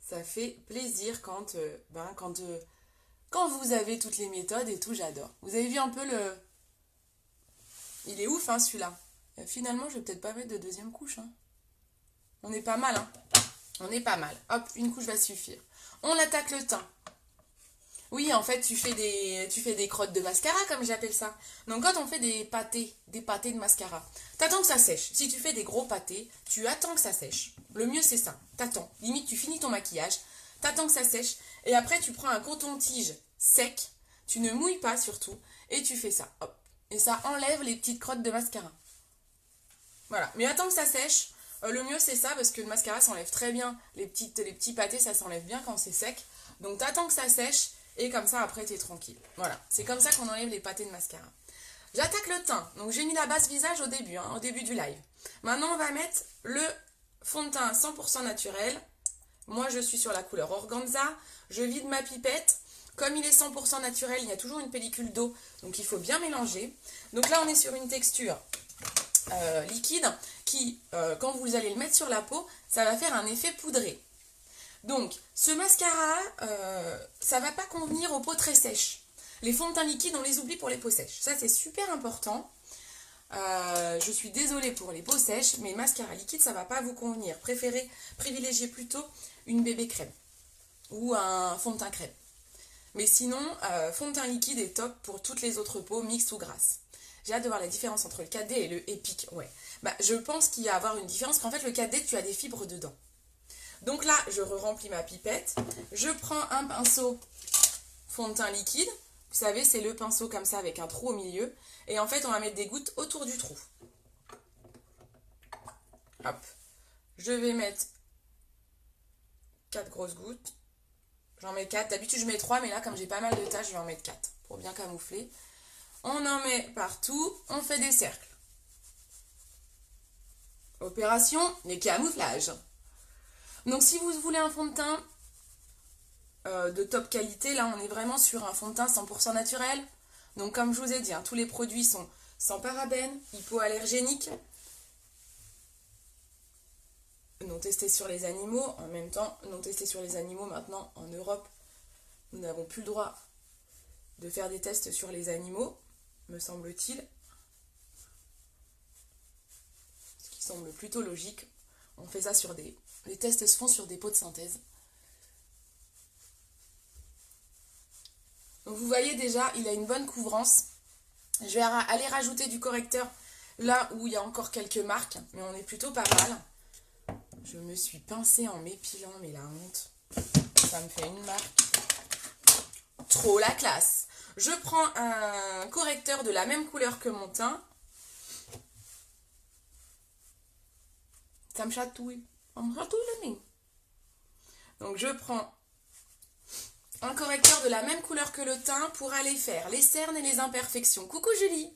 Ça fait plaisir quand vous avez toutes les méthodes et tout, j'adore. Vous avez vu un peu le... Il est ouf, hein, celui-là. Finalement, je vais peut-être pas mettre de deuxième couche. Hein. On est pas mal, hein. On est pas mal. Hop, une couche va suffire. On attaque le teint. Oui, en fait, tu fais des crottes de mascara, comme j'appelle ça. Donc, quand on fait des pâtés de mascara, t'attends que ça sèche. Si tu fais des gros pâtés, tu attends que ça sèche. Le mieux, c'est ça. T'attends. Limite, tu finis ton maquillage, t'attends que ça sèche, et après, tu prends un coton-tige sec, tu ne mouilles pas surtout, et tu fais ça. Hop. Et ça enlève les petites crottes de mascara. Voilà. Mais attends que ça sèche. Le mieux, c'est ça, parce que le mascara s'enlève très bien. Les petits pâtés, ça s'enlève bien quand c'est sec. Donc, t'attends que ça sèche. Et comme ça, après, t'es tranquille. Voilà, c'est comme ça qu'on enlève les pâtés de mascara. J'attaque le teint. Donc, j'ai mis la base visage au début, hein, au début du live. Maintenant, on va mettre le fond de teint 100% naturel. Moi, je suis sur la couleur organza. Je vide ma pipette. Comme il est 100% naturel, il y a toujours une pellicule d'eau. Donc, il faut bien mélanger. Donc là, on est sur une texture liquide qui, quand vous allez le mettre sur la peau, ça va faire un effet poudré. Donc, ce mascara, ça va pas convenir aux peaux très sèches. Les fonds de teint liquides, on les oublie pour les peaux sèches. Ça, c'est super important. Je suis désolée pour les peaux sèches, mais mascara liquide, ça va pas vous convenir. Privilégiez plutôt une bébé crème ou un fond de teint crème. Mais sinon, fond de teint liquide est top pour toutes les autres peaux, mixtes ou grasses. J'ai hâte de voir la différence entre le 4D et le Epic. Ouais. Bah, je pense qu'il y a à avoir une différence, qu'en fait, le 4D, tu as des fibres dedans. Donc là, je remplis ma pipette. Je prends un pinceau fond de teint liquide. Vous savez, c'est le pinceau comme ça avec un trou au milieu. Et en fait, on va mettre des gouttes autour du trou. Hop. Je vais mettre 4 grosses gouttes. J'en mets 4. D'habitude, je mets 3, mais là, comme j'ai pas mal de taches, je vais en mettre 4 pour bien camoufler. On en met partout. On fait des cercles. Opération, les camouflages. Donc si vous voulez un fond de teint de top qualité, là on est vraiment sur un fond de teint 100% naturel. Donc comme je vous ai dit, hein, tous les produits sont sans parabènes, hypoallergéniques, non testés sur les animaux, en même temps non testés sur les animaux maintenant en Europe. nous n'avons plus le droit de faire des tests sur les animaux, me semble-t-il. Ce qui semble plutôt logique. On fait ça sur des... Les tests se font sur des pots de synthèse. Donc vous voyez déjà, il a une bonne couvrance. Je vais aller rajouter du correcteur là où il y a encore quelques marques, mais on est plutôt pas mal. Je me suis pincée en m'épilant, mais la honte. Ça me fait une marque. Trop la classe. Je prends un correcteur de la même couleur que mon teint. Ça me chatouille. Ça me chatouille le nez. Donc je prends un correcteur de la même couleur que le teint pour aller faire les cernes et les imperfections. Coucou Julie.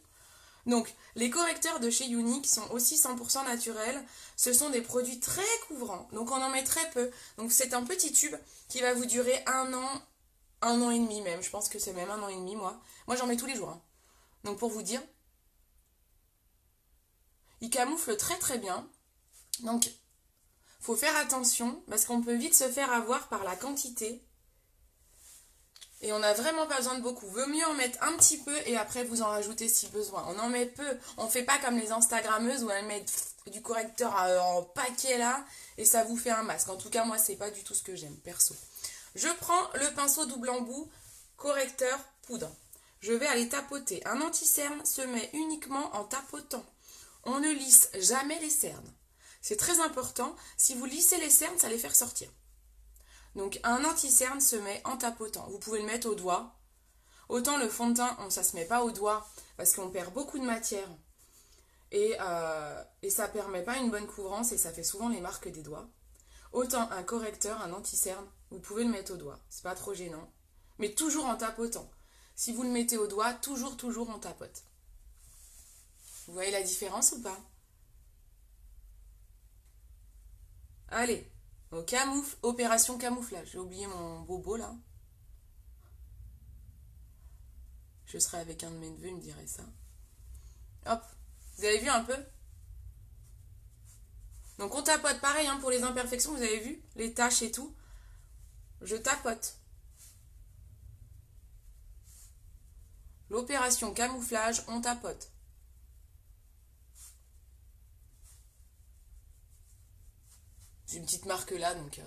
Donc, les correcteurs de chez Younique sont aussi 100% naturels. Ce sont des produits très couvrants, donc on en met très peu. Donc c'est un petit tube qui va vous durer 1 an et demi même. Je pense que c'est même 1 an et demi, moi. Moi, j'en mets tous les jours. Hein. Donc pour vous dire, il camoufle très très bien. Donc, faut faire attention parce qu'on peut vite se faire avoir par la quantité. Et on n'a vraiment pas besoin de beaucoup. Vaut mieux en mettre un petit peu et après vous en rajoutez si besoin. On en met peu. On ne fait pas comme les Instagrammeuses où elles mettent du correcteur en paquet là et ça vous fait un masque. En tout cas, moi, c'est pas du tout ce que j'aime, perso. Je prends le pinceau double embout correcteur poudre. Je vais aller tapoter. Un anti-cerne se met uniquement en tapotant. On ne lisse jamais les cernes. C'est très important. Si vous lissez les cernes, ça les fait ressortir. Donc un anti-cerne se met en tapotant. Vous pouvez le mettre au doigt. Autant le fond de teint, ça ne se met pas au doigt parce qu'on perd beaucoup de matière. Et ça ne permet pas une bonne couvrance et ça fait souvent les marques des doigts. Autant un correcteur, un anti-cerne, vous pouvez le mettre au doigt. C'est pas trop gênant. Mais toujours en tapotant. Si vous le mettez au doigt, toujours on tapote. Vous voyez la différence ou pas? Allez. Au opération camouflage. J'ai oublié mon bobo là. Je serais avec un de mes neveux, il me dirait ça. Hop, vous avez vu un peu? Donc on tapote pareil hein, pour les imperfections, vous avez vu? Les taches et tout. Je tapote. L'opération camouflage, on tapote. J'ai une petite marque là, donc...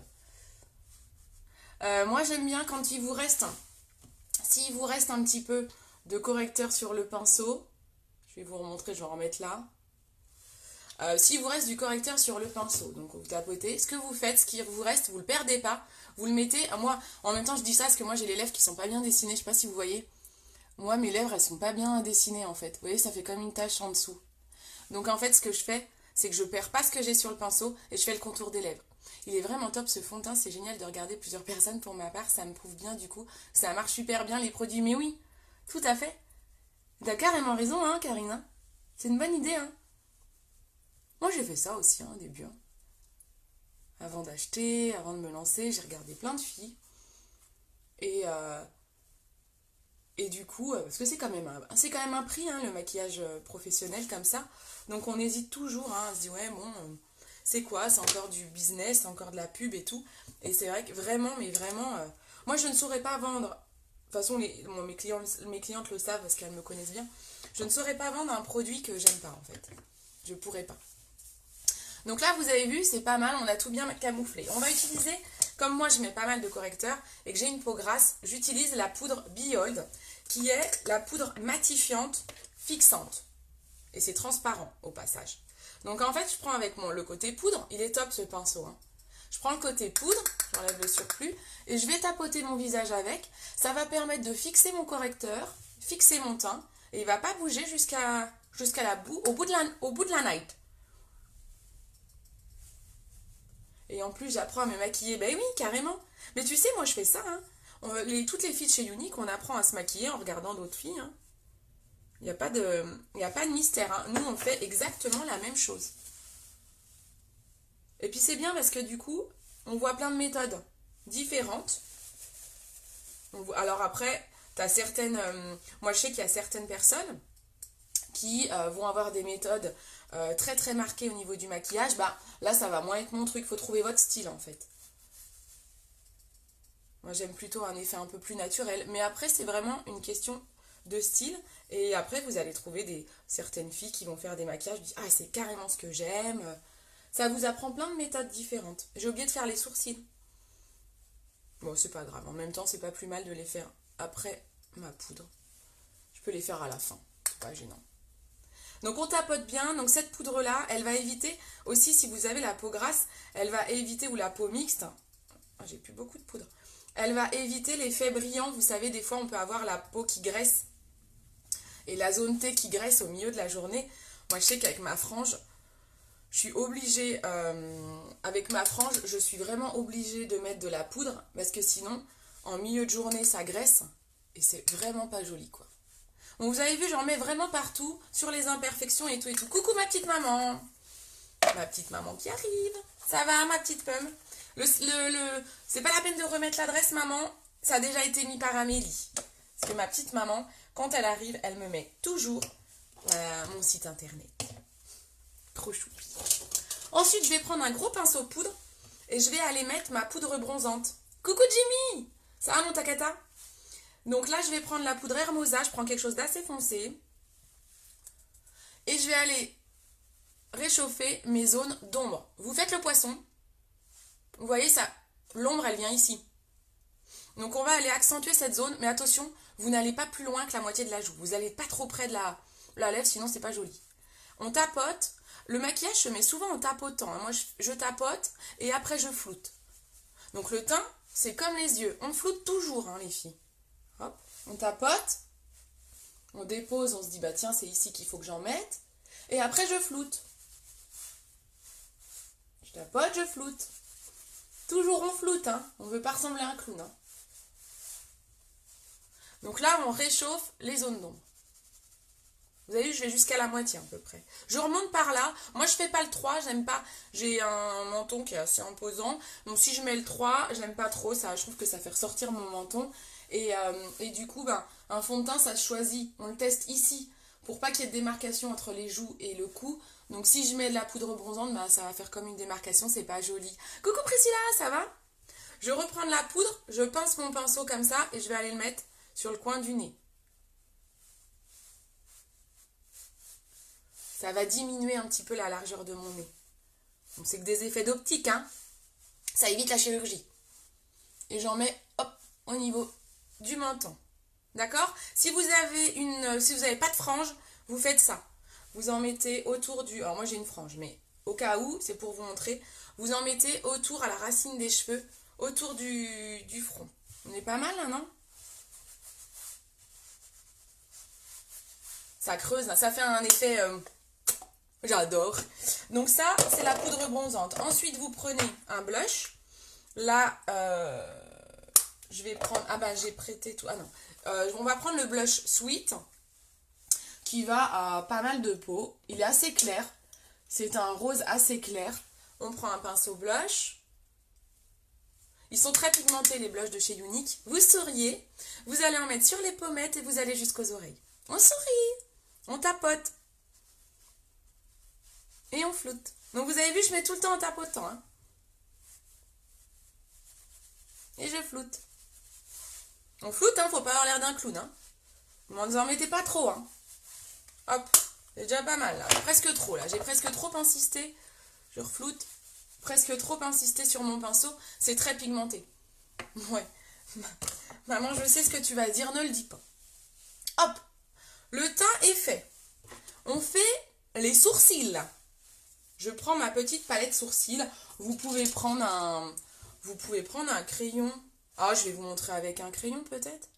moi, j'aime bien quand il vous reste... S'il vous reste un petit peu de correcteur sur le pinceau... Je vais vous remontrer, je vais en remettre là. S'il vous reste du correcteur sur le pinceau, donc vous tapotez, ce que vous faites, ce qui vous reste, vous le perdez pas. Vous le mettez... Moi, en même temps, je dis ça parce que moi, j'ai les lèvres qui sont pas bien dessinées. Je sais pas si vous voyez. Moi, mes lèvres, elles sont pas bien dessinées, en fait. Vous voyez, ça fait comme une tache en dessous. Donc, en fait, ce que je fais... c'est que je perds pas ce que j'ai sur le pinceau et je fais le contour des lèvres. Il est vraiment top ce fond de teint, c'est génial de regarder plusieurs personnes pour ma part, ça me prouve bien du coup, ça marche super bien les produits, mais oui, tout à fait. T'as carrément raison, hein, Karine. C'est une bonne idée, hein. Moi j'ai fait ça aussi, hein, au début. Hein. Avant d'acheter, avant de me lancer, j'ai regardé plein de filles. Et du coup, parce que c'est quand même un prix, hein, le maquillage professionnel comme ça. Donc on hésite toujours, hein, on se dit ouais bon, c'est quoi? C'est encore du business, c'est encore de la pub et tout. Et c'est vrai que vraiment, mais vraiment, moi je ne saurais pas vendre. De toute façon, mes clientes le savent parce qu'elles me connaissent bien. Je ne saurais pas vendre un produit que j'aime pas en fait. Je pourrais pas. Donc là, vous avez vu, c'est pas mal, on a tout bien camouflé. On va utiliser, comme moi je mets pas mal de correcteurs et que j'ai une peau grasse, j'utilise la poudre Behold, qui est la poudre matifiante fixante. Et c'est transparent au passage. Donc en fait, je prends avec le côté poudre, il est top ce pinceau. Hein. Je prends le côté poudre, j'enlève le surplus, et je vais tapoter mon visage avec. Ça va permettre de fixer mon correcteur, fixer mon teint, et il ne va pas bouger jusqu'à au bout de la night. Et en plus, j'apprends à me maquiller. Ben oui, carrément. Mais tu sais, moi, je fais ça. Hein. Toutes les filles de chez Younique, on apprend à se maquiller en regardant d'autres filles. Hein. Il n'y a pas de mystère. Hein. Nous, on fait exactement la même chose. Et puis, c'est bien parce que du coup, on voit plein de méthodes différentes. Alors après, t'as certaines... moi, je sais qu'il y a certaines personnes qui vont avoir des méthodes très très marquées au niveau du maquillage. Bah, là, ça va moins être mon truc. Il faut trouver votre style, en fait. Moi, j'aime plutôt un effet un peu plus naturel. Mais après, c'est vraiment une question de style. Et après, vous allez trouver certaines filles qui vont faire des maquillages. Disent, ah, c'est carrément ce que j'aime. Ça vous apprend plein de méthodes différentes. J'ai oublié de faire les sourcils. Bon, c'est pas grave. En même temps, c'est pas plus mal de les faire après ma poudre. Je peux les faire à la fin. C'est pas gênant. Donc on tapote bien, donc cette poudre là, elle va éviter aussi si vous avez la peau grasse, elle va éviter, ou la peau mixte, ah, j'ai plus beaucoup de poudre, elle va éviter l'effet brillant, vous savez des fois on peut avoir la peau qui graisse et la zone T qui graisse au milieu de la journée. Moi je sais qu'avec ma frange, je suis obligée, avec ma frange, je suis vraiment obligée de mettre de la poudre parce que sinon en milieu de journée ça graisse et c'est vraiment pas joli quoi. Donc vous avez vu, j'en mets vraiment partout, sur les imperfections et tout et tout. Coucou ma petite maman. Ma petite maman qui arrive. Ça va ma petite pomme. C'est pas la peine de remettre l'adresse maman, ça a déjà été mis par Amélie. Parce que ma petite maman, quand elle arrive, elle me met toujours mon site internet. Trop choupi. Ensuite, je vais prendre un gros pinceau poudre et je vais aller mettre ma poudre bronzante. Coucou Jimmy. Ça va mon Takata? Donc là, je vais prendre la poudre Hermosa, je prends quelque chose d'assez foncé. Et je vais aller réchauffer mes zones d'ombre. Vous faites le poisson. Vous voyez ça, l'ombre, elle vient ici. Donc on va aller accentuer cette zone, mais attention, vous n'allez pas plus loin que la moitié de la joue. Vous n'allez pas trop près de la lèvre, sinon c'est pas joli. On tapote. Le maquillage se met souvent en tapotant. Moi, je tapote et après je floute. Donc le teint, c'est comme les yeux. On floute toujours, les filles. Hop, on tapote, on dépose, on se dit bah tiens c'est ici qu'il faut que j'en mette, et après je floute. Je tapote, je floute. Toujours on floute, on ne veut pas ressembler à un clown. Donc là on réchauffe les zones d'ombre. Vous avez vu, je vais jusqu'à la moitié à peu près. Je remonte par là. Moi je fais pas le 3, j'aime pas. J'ai un menton qui est assez imposant. Donc si je mets le 3, j'aime pas trop ça. Je trouve que ça fait ressortir mon menton. Et du coup, un fond de teint, ça se choisit. On le teste ici pour pas qu'il y ait de démarcation entre les joues et le cou. Donc si je mets de la poudre bronzante, ça va faire comme une démarcation, c'est pas joli. Coucou Priscilla, ça va? Je reprends de la poudre, je pince mon pinceau comme ça et je vais aller le mettre sur le coin du nez. Ça va diminuer un petit peu la largeur de mon nez. Donc c'est que des effets d'optique, Ça évite la chirurgie. Et j'en mets, hop, au niveau du menton. D'accord? Si vous avez pas de frange, vous faites ça. Vous en mettez autour du... Alors moi j'ai une frange, mais au cas où, c'est pour vous montrer. Vous en mettez autour, à la racine des cheveux, autour du front. On est pas mal là, non? Ça creuse, ça fait un effet... J'adore. Donc ça, c'est la poudre bronzante. Ensuite, vous prenez un blush. Là, je vais prendre... Ah bah j'ai prêté tout... Ah non. On va prendre le blush Sweet qui va à pas mal de peau. Il est assez clair. C'est un rose assez clair. On prend un pinceau blush. Ils sont très pigmentés les blushs de chez Younique. Vous souriez. Vous allez en mettre sur les pommettes et vous allez jusqu'aux oreilles. On sourit. On tapote. Et on floute. Donc vous avez vu, je mets tout le temps en tapotant. Et je floute. On floute, faut pas avoir l'air d'un clown. Vous en mettez pas trop. Hop, c'est déjà pas mal là. Presque trop là. J'ai presque trop insisté. Je refloute. Presque trop insisté sur mon pinceau. C'est très pigmenté. Ouais. Maman, je sais ce que tu vas dire, ne le dis pas. Hop. Le teint est fait. On fait les sourcils là. Je prends ma petite palette sourcils. Vous pouvez prendre un crayon. Ah, je vais vous montrer avec un crayon peut-être.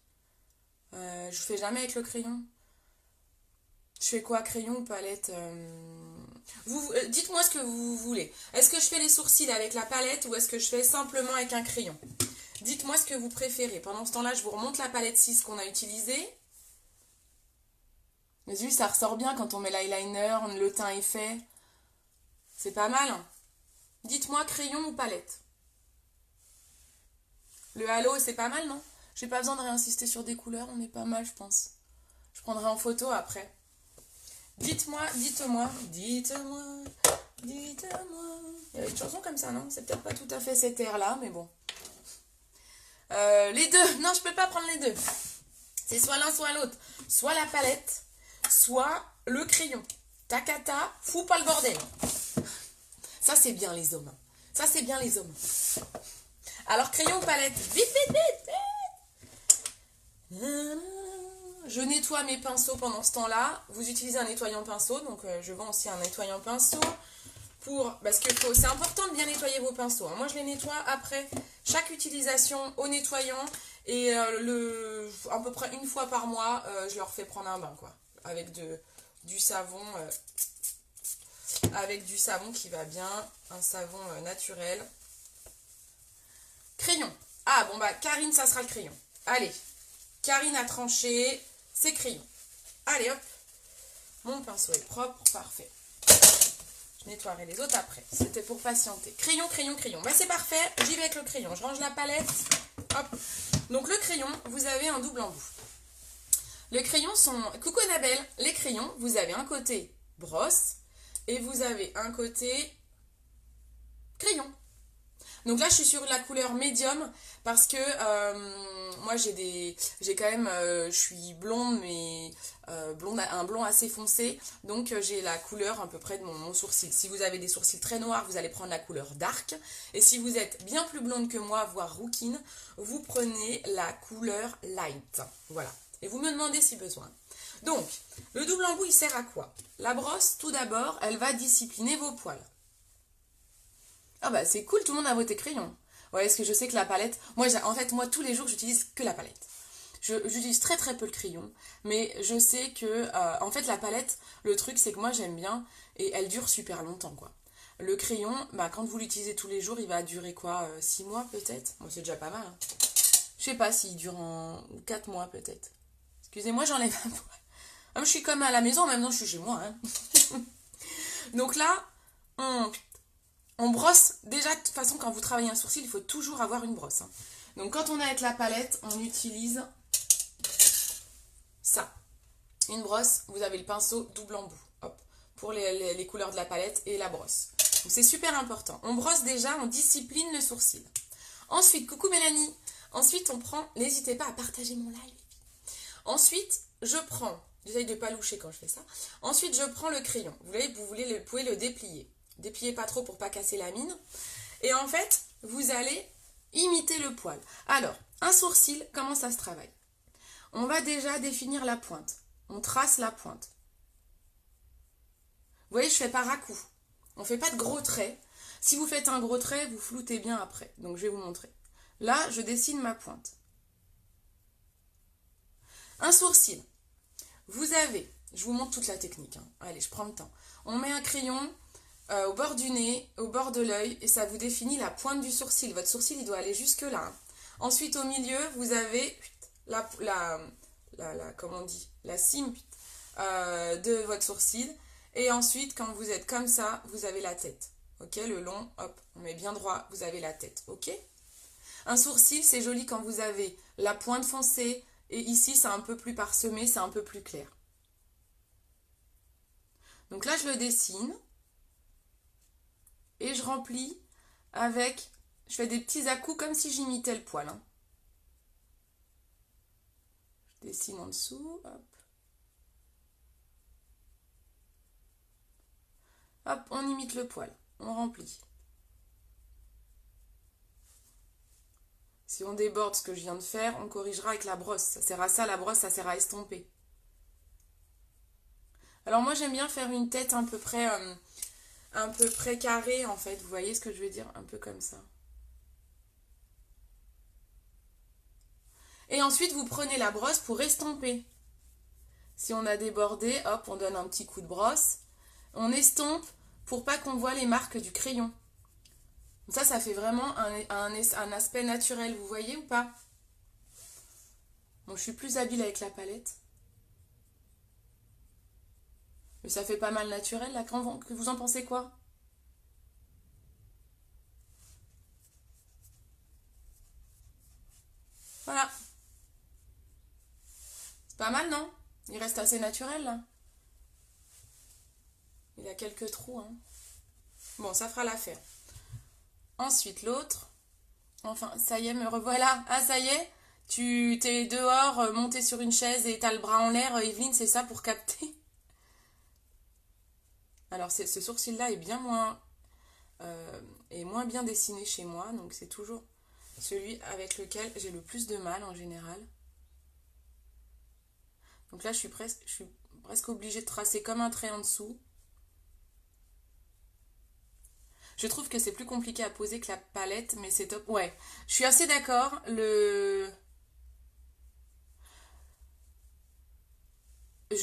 Je fais jamais avec le crayon. Je fais quoi, crayon ou palette dites-moi ce que vous voulez. Est-ce que je fais les sourcils avec la palette ou est-ce que je fais simplement avec un crayon? Dites-moi ce que vous préférez. Pendant ce temps-là, je vous remonte la palette 6 qu'on a utilisée. Mais vu, ça ressort bien quand on met l'eyeliner, le teint est fait. C'est pas mal. Dites-moi crayon ou palette. Le halo, c'est pas mal, non? J'ai pas besoin de réinsister sur des couleurs, on est pas mal, je pense. Je prendrai en photo après. Dites-moi. Il y avait une chanson comme ça, non? C'est peut-être pas tout à fait cet air-là, mais bon. Les deux. Non, je peux pas prendre les deux. C'est soit l'un, soit l'autre. Soit la palette, soit le crayon. Takata, fous pas le bordel. Ça, c'est bien les hommes. Ça, c'est bien les hommes. Alors, crayon ou palette? Vite, vite, vite, vite. Je nettoie mes pinceaux pendant ce temps-là. Vous utilisez un nettoyant pinceau. Donc, je vends aussi un nettoyant pinceau. Parce que c'est important de bien nettoyer vos pinceaux. Moi, je les nettoie après chaque utilisation au nettoyant. Et à peu près une fois par mois, je leur fais prendre un bain, quoi. Avec du savon. Avec du savon qui va bien. Un savon naturel. Crayon. Ah, bon, bah, Karine, ça sera le crayon. Allez. Karine a tranché. C'est crayon. Allez, hop. Mon pinceau est propre. Parfait. Je nettoierai les autres après. C'était pour patienter. Crayon, crayon, crayon. Bah, c'est parfait. J'y vais avec le crayon. Je range la palette. Hop. Donc, le crayon, vous avez un double embout. Les crayons sont... Coucou Annabelle. Les crayons, vous avez un côté brosse et vous avez un côté crayon. Donc là, je suis sur la couleur médium parce que moi, j'ai quand même, je suis blonde, mais un blond assez foncé. Donc, j'ai la couleur à peu près de mon sourcil. Si vous avez des sourcils très noirs, vous allez prendre la couleur dark. Et si vous êtes bien plus blonde que moi, voire rouquine, vous prenez la couleur light. Voilà. Et vous me demandez si besoin. Donc, le double embout, il sert à quoi? La brosse, tout d'abord, elle va discipliner vos poils. Ah bah c'est cool, tout le monde a voté crayon. Ouais, parce que je sais que la palette... Moi, tous les jours, j'utilise que la palette. J'utilise très très peu le crayon, mais je sais que... en fait, la palette, le truc, c'est que moi, j'aime bien, et elle dure super longtemps, quoi. Le crayon, bah, quand vous l'utilisez tous les jours, il va durer quoi 6 mois, peut-être? Bon, c'est déjà pas mal, hein. Je sais pas s'il dure en 4 mois, peut-être. Excusez-moi, j'enlève un poil. Ah, je suis comme à la maison, en même temps, je suis chez moi, hein. Donc là, on brosse, déjà, de toute façon, quand vous travaillez un sourcil, il faut toujours avoir une brosse. Hein. Donc, quand on est avec la palette, on utilise ça. Une brosse, vous avez le pinceau double embout. Hop, pour les couleurs de la palette et la brosse. Donc, c'est super important. On brosse déjà, on discipline le sourcil. Ensuite, coucou Mélanie. Ensuite, on prend, n'hésitez pas à partager mon live. Ensuite, je prends, j'essaye de ne pas loucher quand je fais ça. Ensuite, je prends le crayon. Vous pouvez le déplier. Dépliez pas trop pour pas casser la mine. Et en fait, vous allez imiter le poil. Alors, un sourcil, comment ça se travaille? On va déjà définir la pointe. On trace la pointe. Vous voyez, je fais par à-coups. On ne fait pas de gros traits. Si vous faites un gros trait, vous floutez bien après. Donc, je vais vous montrer. Là, je dessine ma pointe. Un sourcil. Vous avez, je vous montre toute la technique. Hein. Allez, je prends le temps. On met un crayon... au bord du nez, au bord de l'œil, et ça vous définit la pointe du sourcil. Votre sourcil, il doit aller jusque là. Hein. Ensuite, au milieu, vous avez comment on dit, la cime de votre sourcil. Et ensuite, quand vous êtes comme ça, vous avez la tête. Ok, le long, hop, on met bien droit, vous avez la tête. Ok. Un sourcil, c'est joli quand vous avez la pointe foncée, et ici, c'est un peu plus parsemé, c'est un peu plus clair. Donc là, je le dessine. Et je remplis avec... Je fais des petits à-coups comme si j'imitais le poil. Hein. Je dessine en dessous. Hop. Hop, on imite le poil. On remplit. Si on déborde ce que je viens de faire, on corrigera avec la brosse. Ça sert à ça, la brosse, ça sert à estomper. Alors moi, j'aime bien faire une tête à peu près carrée, en fait. Vous voyez ce que je veux dire? Un peu comme ça. Et ensuite, vous prenez la brosse pour estomper. Si on a débordé, hop, on donne un petit coup de brosse. On estompe pour pas qu'on voit les marques du crayon. Ça fait vraiment un aspect naturel, vous voyez ou pas? Bon, je suis plus habile avec la palette. Mais ça fait pas mal naturel, là. Vous en pensez quoi? Voilà. C'est pas mal, non? Il reste assez naturel, là. Il a quelques trous, hein. Bon, ça fera l'affaire. Ensuite, l'autre. Enfin, ça y est, me revoilà. Ah, ça y est? Tu t'es dehors, monté sur une chaise et t'as le bras en l'air, Evelyne, c'est ça pour capter? Alors, ce sourcil-là est moins bien dessiné chez moi, donc c'est toujours celui avec lequel j'ai le plus de mal en général. Donc là, je suis presque obligée de tracer comme un trait en dessous. Je trouve que c'est plus compliqué à poser que la palette, mais c'est top. Ouais, je suis assez d'accord. Je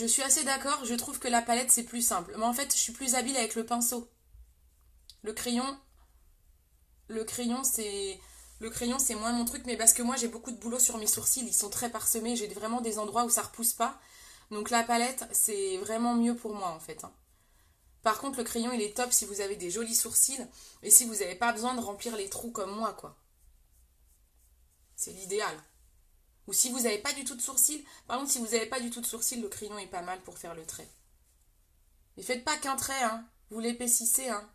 suis assez d'accord, je trouve que la palette c'est plus simple. Mais en fait, je suis plus habile avec le pinceau. Le crayon, le crayon c'est le crayon c'est moins mon truc, mais parce que moi j'ai beaucoup de boulot sur mes sourcils, ils sont très parsemés, j'ai vraiment des endroits où ça repousse pas. Donc la palette c'est vraiment mieux pour moi en fait, hein. Par contre, le crayon il est top si vous avez des jolis sourcils et si vous n'avez pas besoin de remplir les trous comme moi quoi. C'est l'idéal. Ou si vous n'avez pas du tout de sourcils, par contre si vous n'avez pas du tout de sourcils, le crayon est pas mal pour faire le trait. Mais faites pas qu'un trait, hein. Vous l'épaississez, hein.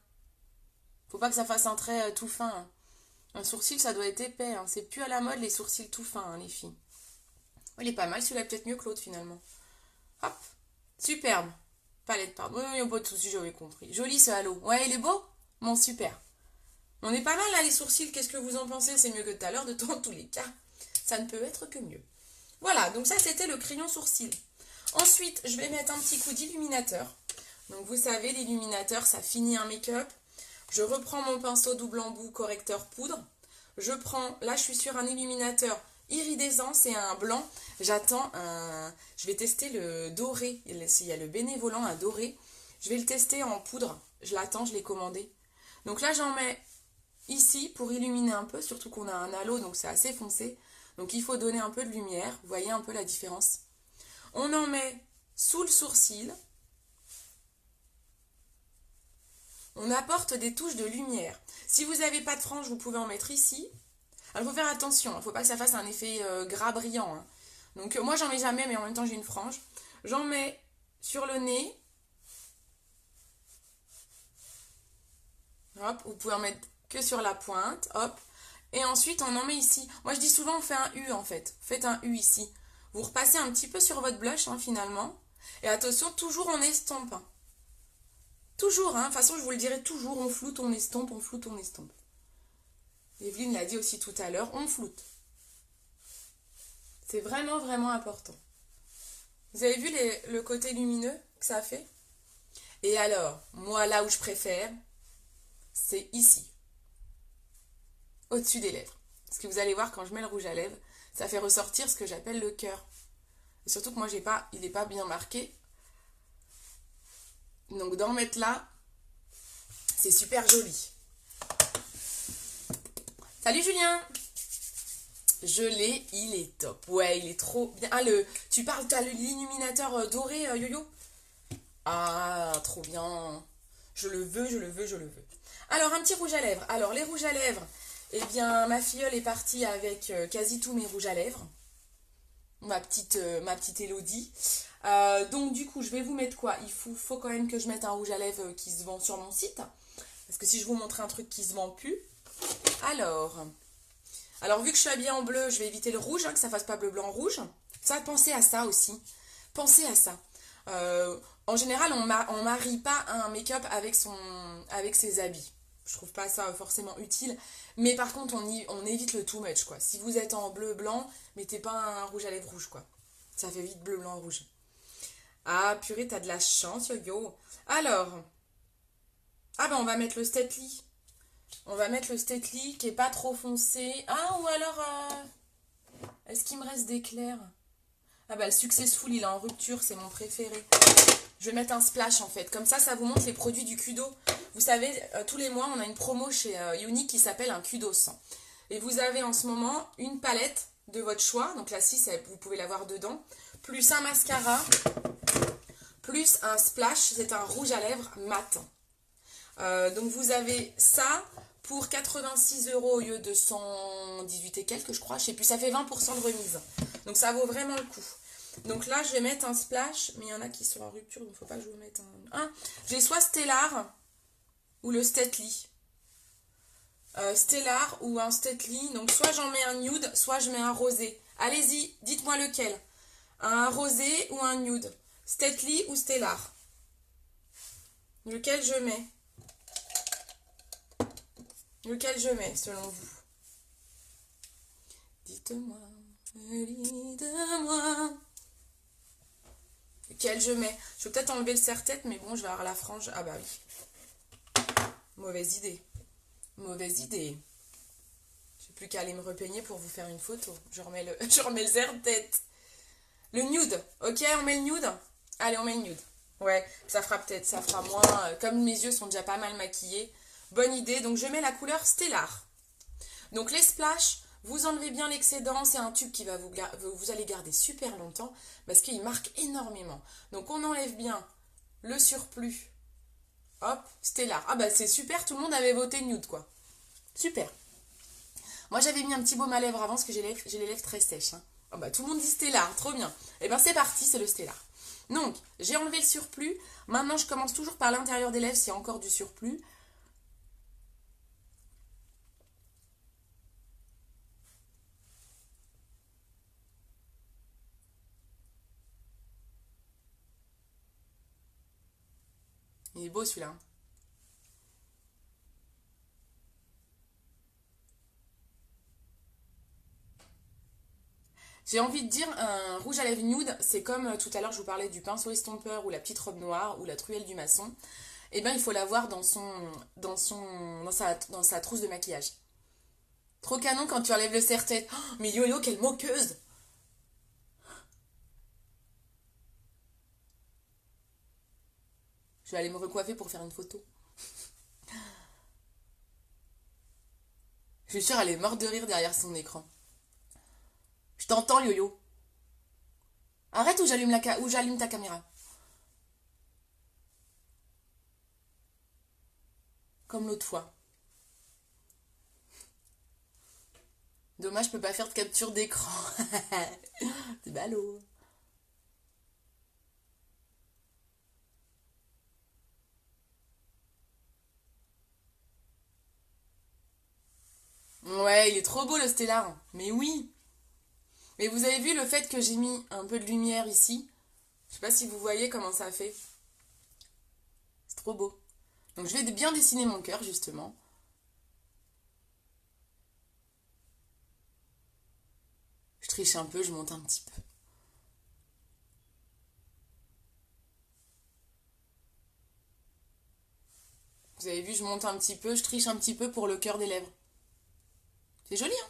Faut pas que ça fasse un trait tout fin, hein. Un sourcil, ça doit être épais, hein. C'est plus à la mode les sourcils tout fins, hein, les filles. Il est pas mal, celui-là peut-être mieux que l'autre finalement. Hop, superbe. Palette, pardon. Oui, pas de soucis, j'avais compris. Joli ce halo. Ouais, il est beau? Bon, super. On est pas mal là, les sourcils. Qu'est-ce que vous en pensez? C'est mieux que tout à l'heure, dans tous les cas. Ça ne peut être que mieux. Voilà, donc ça c'était le crayon sourcil. Ensuite, je vais mettre un petit coup d'illuminateur. Donc vous savez, l'illuminateur, ça finit un make-up. Je reprends mon pinceau double embout correcteur poudre. Je prends, là je suis sur un illuminateur iridescent, c'est un blanc. Je vais tester le doré. Il y a le bénévolant, un doré. Je vais le tester en poudre. Je l'attends, je l'ai commandé. Donc là j'en mets ici pour illuminer un peu, surtout qu'on a un halo, donc c'est assez foncé. Donc il faut donner un peu de lumière. Vous voyez un peu la différence. On en met sous le sourcil. On apporte des touches de lumière. Si vous n'avez pas de frange, vous pouvez en mettre ici. Alors il faut faire attention, il ne faut pas que ça fasse un effet gras brillant, hein. Donc moi j'en mets jamais, mais en même temps j'ai une frange. J'en mets sur le nez. Hop, vous pouvez en mettre que sur la pointe. Hop. Et ensuite on en met ici. Moi je dis souvent on fait un U en fait. Faites un U ici. Vous repassez un petit peu sur votre blush, hein, finalement. Et attention, toujours en estompe, hein. Toujours, hein. De toute façon je vous le dirai toujours, on floute, on estompe, on floute, on estompe. Evelyne l'a dit aussi tout à l'heure, on floute. C'est vraiment, vraiment important. Vous avez vu le côté lumineux que ça fait? Et alors, moi, là où je préfère, c'est ici, au-dessus des lèvres. Parce que vous allez voir, quand je mets le rouge à lèvres, ça fait ressortir ce que j'appelle le cœur. Et surtout que moi, il n'est pas bien marqué. Donc, d'en mettre là, c'est super joli. Salut Julien! Je l'ai, il est top. Ouais, il est trop bien. Ah, tu parles, t'as l'illuminateur doré, Yo-Yo? Ah, trop bien. Je le veux, je le veux, je le veux. Alors, un petit rouge à lèvres. Alors, les rouges à lèvres, eh bien, ma filleule est partie avec quasi tous mes rouges à lèvres. Ma petite Elodie. Donc, du coup, je vais vous mettre quoi? Il faut quand même que je mette un rouge à lèvres qui se vend sur mon site. Parce que si je vous montre un truc qui se vend plus. Alors, vu que je suis habillée en bleu, je vais éviter le rouge, hein, que ça fasse pas bleu, blanc, rouge. Ça, pensez à ça aussi. Pensez à ça. En général, on marie pas un make-up avec ses habits. Je trouve pas ça forcément utile. Mais par contre, on évite le too much, quoi. Si vous êtes en bleu, blanc, mettez pas un rouge à lèvres rouge, quoi. Ça fait vite bleu, blanc, rouge. Ah, purée, t'as de la chance, yo-yo. Alors, on va mettre le Stately. On va mettre le Stately qui est pas trop foncé. Ah, ou alors, est-ce qu'il me reste des clairs? Ah bah le Successful, il est en rupture, c'est mon préféré. Je vais mettre un splash en fait. Comme ça vous montre les produits du Kudo. Vous savez, tous les mois, on a une promo chez Unique qui s'appelle un Kudo 100. Et vous avez en ce moment une palette de votre choix. Donc la 6, vous pouvez l'avoir dedans. Plus un mascara. Plus un splash. C'est un rouge à lèvres mat. Donc vous avez ça pour 86 € au lieu de 118 et quelques, je crois. Je sais plus, ça fait 20% de remise. Donc ça vaut vraiment le coup. Donc là, je vais mettre un splash, mais il y en a qui sont en rupture, donc il ne faut pas que je vous mette un... J'ai soit Stellar ou le Stately. stellar ou un Stately. Donc soit j'en mets un nude, soit je mets un rosé. Allez-y, dites-moi lequel. Un rosé ou un nude. Stately ou stellar. Lequel je mets? Lequel je mets selon vous? Dites-moi, dites-moi. Lequel je mets? Je vais peut-être enlever le serre-tête, mais bon, je vais avoir la frange. Ah bah oui. Mauvaise idée. Mauvaise idée. J'ai plus qu'à aller me repeigner pour vous faire une photo. Je remets le serre-tête. Le nude. Ok, on met le nude? Allez, on met le nude. Ouais, ça fera moins. Comme mes yeux sont déjà pas mal maquillés. Bonne idée. Donc je mets la couleur stellar. Donc les splash, vous enlevez bien l'excédent. C'est un tube qui va vous allez garder super longtemps parce qu'il marque énormément. Donc on enlève bien le surplus. Hop, stellar. Ah bah c'est super, tout le monde avait voté nude quoi. Super. Moi j'avais mis un petit baume à lèvres avant parce que j'ai les lèvres très sèches. Hein. Oh bah tout le monde dit stellar, trop bien. Et ben c'est parti, c'est le stellar. Donc j'ai enlevé le surplus. Maintenant je commence toujours par l'intérieur des lèvres s'il y a encore du surplus. Il est beau celui-là. J'ai envie de dire, un rouge à lèvres nude, c'est comme tout à l'heure je vous parlais du pinceau estompeur ou la petite robe noire ou la truelle du maçon. Eh bien il faut l'avoir dans sa trousse de maquillage. Trop canon quand tu enlèves le serre-tête. Oh, mais Yo-Yo, quelle moqueuse! Je vais aller me recoiffer pour faire une photo. Je suis sûre, elle est morte de rire derrière son écran. Je t'entends, Yo-Yo. Arrête ou j'allume ta caméra. Comme l'autre fois. Dommage, je peux pas faire de capture d'écran. C'est ballot. Ouais, il est trop beau le stellar. Mais oui. Mais vous avez vu le fait que j'ai mis un peu de lumière ici? Je sais pas si vous voyez comment ça fait. C'est trop beau. Donc je vais bien dessiner mon cœur justement. Je triche un peu, je monte un petit peu. Vous avez vu, je monte un petit peu, je triche un petit peu pour le cœur des lèvres. C'est joli, hein?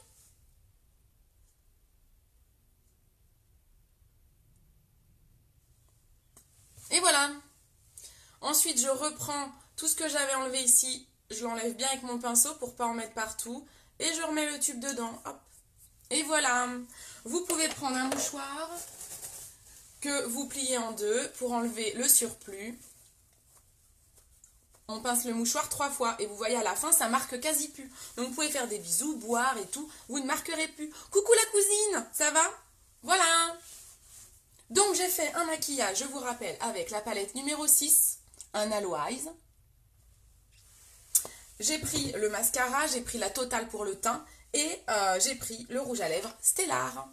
Et voilà. Ensuite, je reprends tout ce que j'avais enlevé ici. Je l'enlève bien avec mon pinceau pour pas en mettre partout. Et je remets le tube dedans. Hop. Et voilà. Vous pouvez prendre un mouchoir que vous pliez en deux pour enlever le surplus. On pince le mouchoir 3 fois et vous voyez à la fin ça marque quasi plus. Donc vous pouvez faire des bisous, boire et tout, vous ne marquerez plus. Coucou la cousine, ça va? Voilà. Donc j'ai fait un maquillage, je vous rappelle, avec la palette numéro 6, un Aloise. J'ai pris le mascara, j'ai pris la totale pour le teint et j'ai pris le rouge à lèvres Stellar.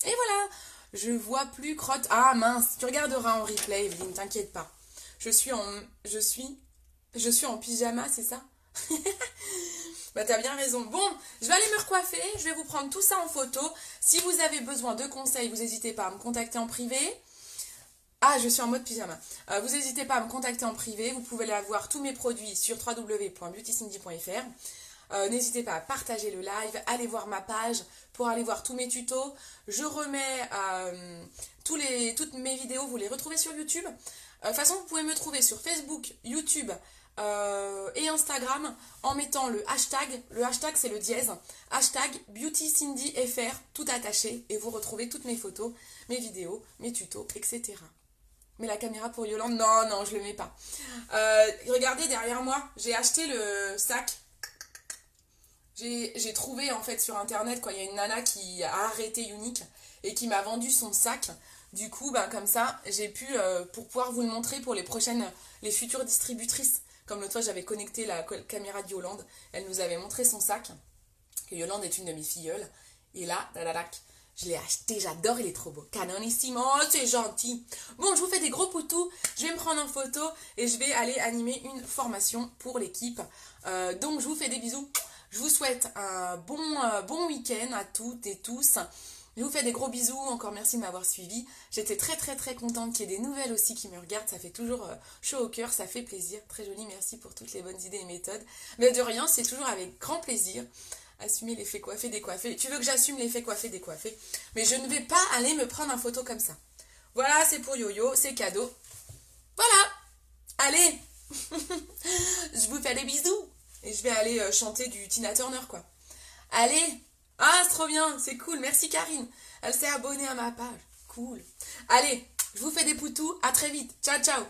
Et voilà, je vois plus crotte. Ah mince, tu regarderas en replay, Evelyne, t'inquiète pas. Je suis en pyjama, c'est ça? Bah t'as bien raison. Bon, je vais aller me recoiffer, je vais vous prendre tout ça en photo. Si vous avez besoin de conseils, vous n'hésitez pas à me contacter en privé. Ah, je suis en mode pyjama. Vous n'hésitez pas à me contacter en privé. Vous pouvez aller avoir tous mes produits sur www.beautycindy.fr. N'hésitez pas à partager le live, allez voir ma page pour aller voir tous mes tutos. Je remets toutes mes vidéos, vous les retrouvez sur YouTube. De toute façon, vous pouvez me trouver sur Facebook, YouTube et Instagram en mettant le hashtag. Le hashtag, c'est le dièse. Hashtag BeautyCindyFR, tout attaché. Et vous retrouvez toutes mes photos, mes vidéos, mes tutos, etc. Mais la caméra pour Yolande, non, je le mets pas. Regardez derrière moi, j'ai acheté le sac. J'ai trouvé en fait sur internet, quoi, il y a une nana qui a arrêté Unique et qui m'a vendu son sac. Du coup, ben, comme ça, j'ai pu, pour pouvoir vous le montrer pour les futures distributrices. Comme l'autre fois, j'avais connecté la caméra de Yolande. Elle nous avait montré son sac. Que Yolande est une de mes filleules. Et là, je l'ai acheté, j'adore, il est trop beau. Canonissimo, c'est gentil. Bon, je vous fais des gros poutous. Je vais me prendre en photo et je vais aller animer une formation pour l'équipe. Donc, je vous fais des bisous. Je vous souhaite un bon week-end à toutes et tous. Je vous fais des gros bisous, encore merci de m'avoir suivi. J'étais très très très contente qu'il y ait des nouvelles aussi qui me regardent, ça fait toujours chaud au cœur, ça fait plaisir. Très joli, merci pour toutes les bonnes idées et méthodes. Mais de rien, c'est toujours avec grand plaisir. Assumer l'effet coiffé, décoiffé. Tu veux que j'assume l'effet coiffé, décoiffé, mais je ne vais pas aller me prendre en photo comme ça. Voilà, c'est pour Yo-Yo, c'est cadeau. Voilà, allez. Je vous fais des bisous. Et je vais aller chanter du Tina Turner, quoi. Allez. Ah, c'est trop bien, c'est cool. Merci Karine. Elle s'est abonnée à ma page. Cool. Allez, je vous fais des poutous. À très vite. Ciao, ciao.